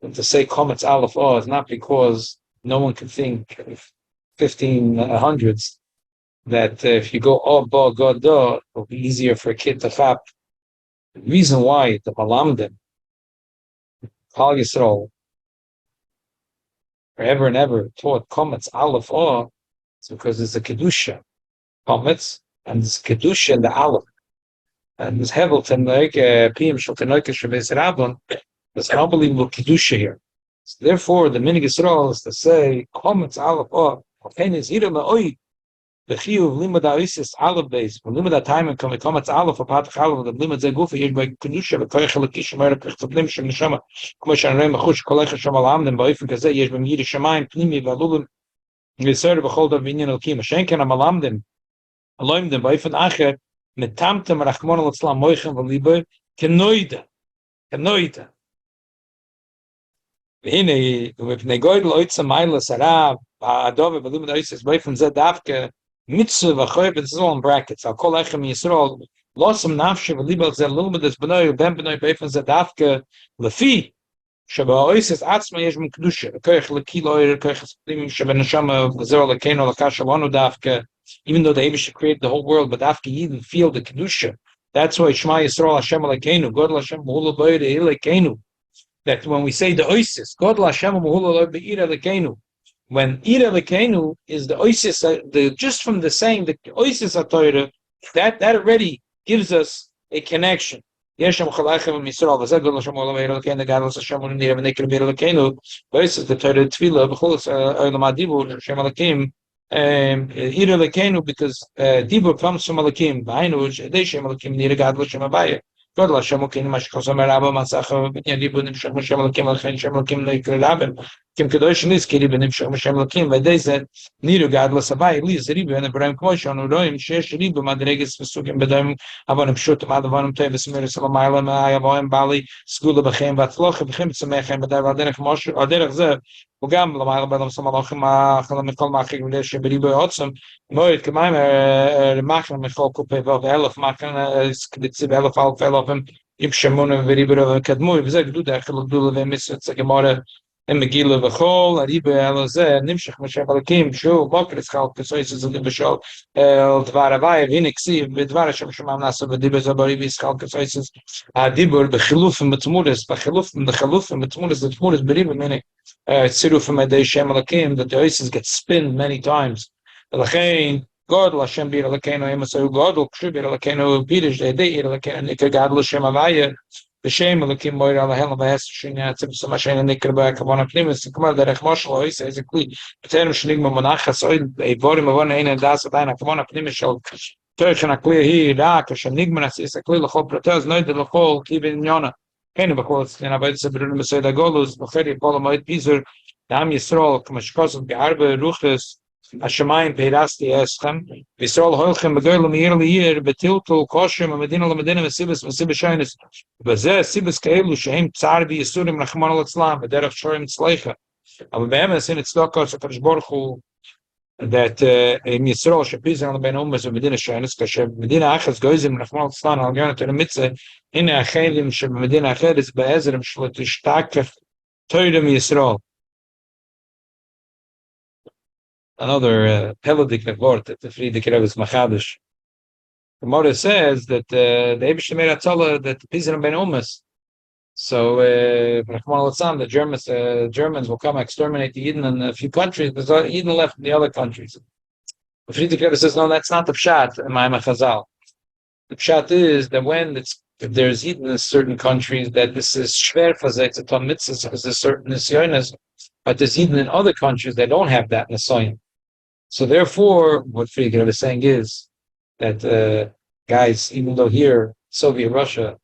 to say Kometz Aleph O is not because no one can think 1500s that if you go Abba, God, it will be easier for a kid to chap. The reason why the Malamdim, Kal Yisrael, forever and ever taught Kometz Aleph O is because it's a Kedusha. Kometz, and this kedusha and the aleph, and this hevel like piyam shaltanoika shabbos rabban. There's an unbelievable kedusha here. So therefore, the minig Yisrael is to say kometz aleph or pen is ira ma'oi b'chiyuv limud ha'osis aleph base. When limud ha'time and kometz aleph or patach aleph the limud zegufa here by kedusha v'koyach l'kish mer p'chtzablim shem neshama k'mo shanrei machush kolecha shem alamdim ba'ofen kazeh yesh b'm yiri shamayim pnimi v'alulim v'yisar b'chol dav v'inyan al-kim shenken amalamdim Aloim dem Beifen Acher mit Tamtem Rachmon al-Tzlam Moichem v'Liber kenoida. V'hine, v'pnei goydel oitza mayla sarav ha'adove v'limud oises Beifen zeh davke Mitzvah v'choy, but this is all in brackets. I'll call Echem Yisrael. Losam nafshe v'libel zeh lilmud es b'noi ben b'noi b'efen zeh dafke lefi. Sheba oises atzma yesh min kedusha. Koich lekilo ir koich espelim sheba neshama v'zer lekeno lakasha lanu dafke. Even though the Abish created the whole world, but dafke Yidden feel the kedusha. That's why Shema Yisrael Hashem lekenu. God Hashem muhula b'yde lekenu. That when we say the oises, God Hashem muhula b'yde lekenu. When Ira Lekenu is the oisis, just from the saying the oisis Torah, that already gives us a connection. Yeshem Chalachem Yisrael V'Zegul Hashem Olam Eir Lekenu Gadol Hashem Olam Nirav Nekir Beir Lekenu oisis the Torah Tefillah B'Chulas Olam Adibu Hashem Alekim Ira Lekenu because Dibur comes from Alekim B'Ainu Hashem Alekim Nirav Gadol Hashem Abaya God Hashem Alekim Mashkos Omer Abba Matzach B'Nyan Dibu Nimshach Hashem Alekim Alechen Hashem Alekim Nekir Rabin Kim Kadosh Nis Kiri B'Nimshach Hashem Alekim V'Dei Zed Nirav Gadol Sabaya Liz Ribu and Abraham Kmosh on Uroim Shesh Ribu Madreges V'Sugim B'Dayim Avanim Pshutim Adavanim Tevis Mir Salamayla Ma'ayavoim Bali Skula B'Chem V'Atzloch B'Chem Tzemechem B'Day V'Aderech Moshe Aderech Zeh וגם למעלה בלם סמלוכים מכל מאחרים שבריבוי עוצם מועד כמיים למחנה מכל קופי ואלף מחנה כדציב אלף אלפים עם שמונה וריבוי וקדמוי וזה גדודה חלק גדולה ומסרץ הגמורה עם מגילה וכל הריבוי אלו זה נמשך משאב הלקים שהוא בוקר יצחל כסויס זה בשל דבר הווי והנה כסיב בדבר השם שמם נעשה בדיבר זה בריבוי יצחל כסויס הדיבור בחילופים בתמורס בחילופים בתמורס בריבוי מיני Tzirufim Adei Shem Elakim, that the oasis get spinned many times. L'chein, God L'Hashem Bir Elakenu Emasayu Godel Kshu Bir Elakenu Pirish Deidei Elakenu Nikar Gad L'Shem Avaya B'Shem Elakim Moira L'Hel V'Hes Shinya Tzibus Mashen Nikar B'Kavana Pnimis Kamar Derech Moshel Ois Ezekli B'Terim Shnigma Monachas Oid Eivorim Avon Ein Das Adayna Kavana Pnimis Shal Turchan Akli Hi Rak Shnigma Nasis Akli L'Chol Protez Noid L'Chol Kibin Yona Keine Bechol, in Arbeit zu berühren, mit der Golus, Becheri, Polo, Moed, Pizer, Dam Yisrael, Kamashkos, Gearbe, Ruches, Hashemayim, Peirasti, Eschem, Yisrael, Holchem, Begoyle, Meir, Leir, Betiltul, Koshem, Medina, Medina, Mesibis, Mesibis, Shainis, Bezeh, Sibis, Keilu, Shehem, Tsar, Yisurim, Rachman, Al-Islam, Bederach, Shorim, Tzleicha. Aber bei ihm ist in Tzedakah, Kadosh Baruch Hu, that in Yisrael Shapizan on the Ben Umas of Medina Shainis Kashem Medina Achas Goizim Rachman Stan Al Yana to the Mitzvah in Achelim Sheb Medina Achelis Be'ezrim Shlotishtak Toidem Yisrael. Another Pelodic word that the Friedrich Rebbe is Machadish. The Mora says that the Eibishter made Atzola that the Pizan Ben Umas. So, the Germans will come exterminate the Eden in a few countries. There's Eden left in the other countries. The Friedrich Rebbe says, no, that's not the pshat in Ma'amah Chazal. The pshat is that if there's Eden in certain countries, that this is schwer fazek to Tom Mitzvahs because there's certain nisyonis, but there's Eden in other countries that don't have that nisyon. So therefore, what Friedrich Rebbe is saying is that guys, even though here, Soviet Russia,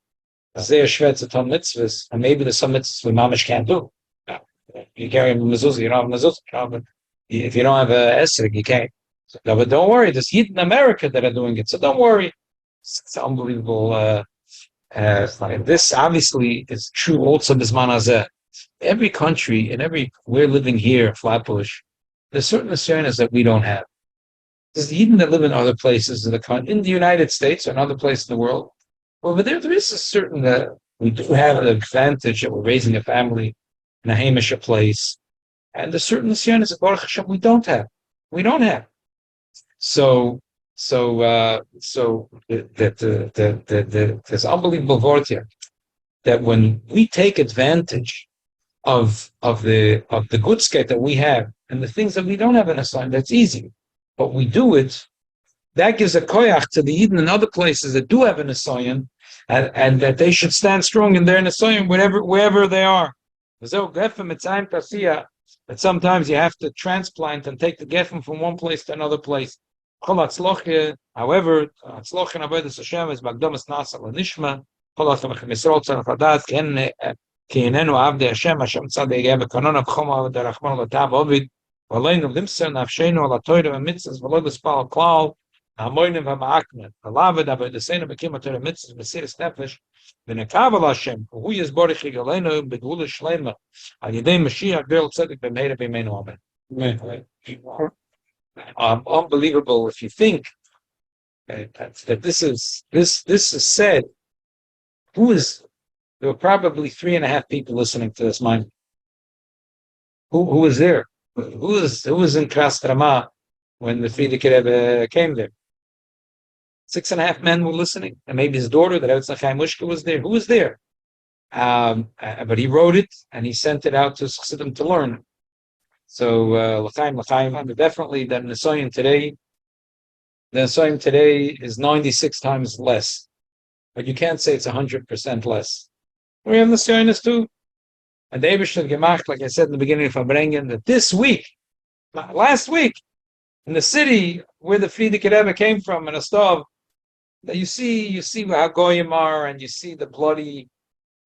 Zeh Shvetz Tom Mitzvahs, and maybe there's some mitzvahs we mamish can't do. You carry a mezuzah, you don't have a mezuzah. If you don't have a esrog, you can't. No, but don't worry, there's Yid in America that are doing it, so don't worry. It's unbelievable. This obviously is true also Bisman Hazeh. Every country, we're living here, Flatbush, there's certain nisyonos that we don't have. There's Yidden that live in other places in the United States or in other places in the world. Well, but there is a certain we do have an advantage that we're raising a family in a Hamish place, and there's certain nisyonos that Baruch Hashem we don't have. We don't have. So there's unbelievable word here that when we take advantage of the good skate that we have and the things that we don't have in a sign, that's easy, but we do it. That gives a koyach to the Eden and other places that do have an Nisayan, and that they should stand strong in their Nisayan wherever they are. That sometimes you have to transplant and take the Geffen from one place to another place. However, Atzloch in Avodas Hashem is Bagdamas Nasa L'Nishma. כי איננו עבדי השם, השם צד יגיע בקנון הבחומה ודרחמנו לטעם עובד, ועלינו למסר נפשנו על התוירה ומצז ולא לספר כלל, המוינים והמעקמן, ולעבד עבודתנו בקים התוירה ומצז מסירת נפש, ונקרב על השם, והוא יסבורך יגלנו בגאולה שלמה, על ידי משיח גדול צדק במהרה בימינו אמן. unbelievable if you think that this is said. There were probably 3.5 people listening to this mind. Who was there? Who was in Krastrama when the Frierdiker Rebbe came there? 6.5 men were listening, and maybe his daughter, the Rebbe Chaim Mushka, was there. Who was there? But he wrote it and he sent it out to Chassidim to learn. So l'chaim, definitely the Nisayon today is 96 times less, but you can't say it's 100% less. We have Nisayonis too, and the Eibishter gemacht, like I said in the beginning of Farbrengen, that this week, last week, in the city where the Frierdiker Rebbe came from, in Astov, that you see how goyim are, and you see the bloody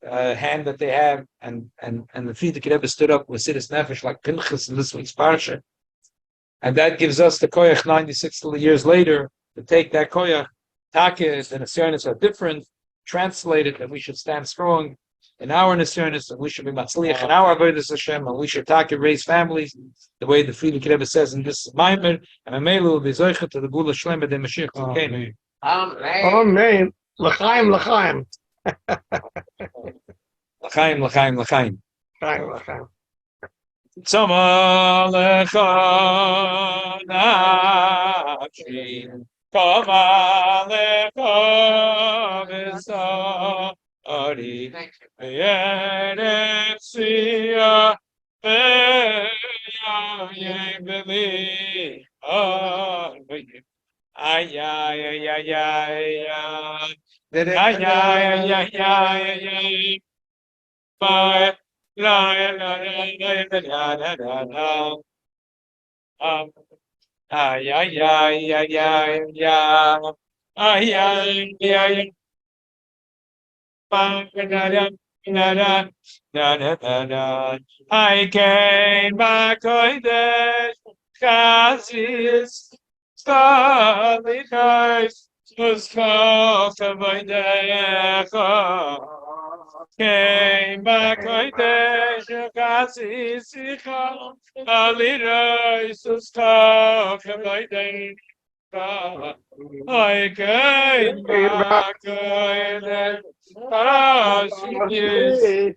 hand that they have, and the Frierdiker Rebbe stood up with Siddur Nefesh like Pinchas in this week's parsha, and that gives us the koyach 96 years later to take that koyach. Takis and Nisyonis are different. Translate it that we should stand strong in our Nisyonis, and we should be matzliach in our avodas Hashem, and we should raise families the way the Frierdiker Rebbe says in this Maimer, and Mamelu will be zoichet to the Gula Shlem b'dei Mashiach Tzidkeinu. Amen. L'chaim, l'chaim. L'chaim, l'chaim, l'chaim. L'chaim, l'chaim. Tzama lecha nafshi, kama lecha v'sari, v'yeretziya v'yayim b'li arvayim. Ay, ay, ay, ay, ay, ay. Ay, ay, ay, ay, ay, ay. Bye. La la la la la la la la. Ay ay ay ay ay ay. Ay ay ay. Ba da da da da da da. I came back kodesh chazis skalichais uskal kavaydecha. Came back kodesh chazis sicha alirai suskal kavaydecha. I came back kodesh chazis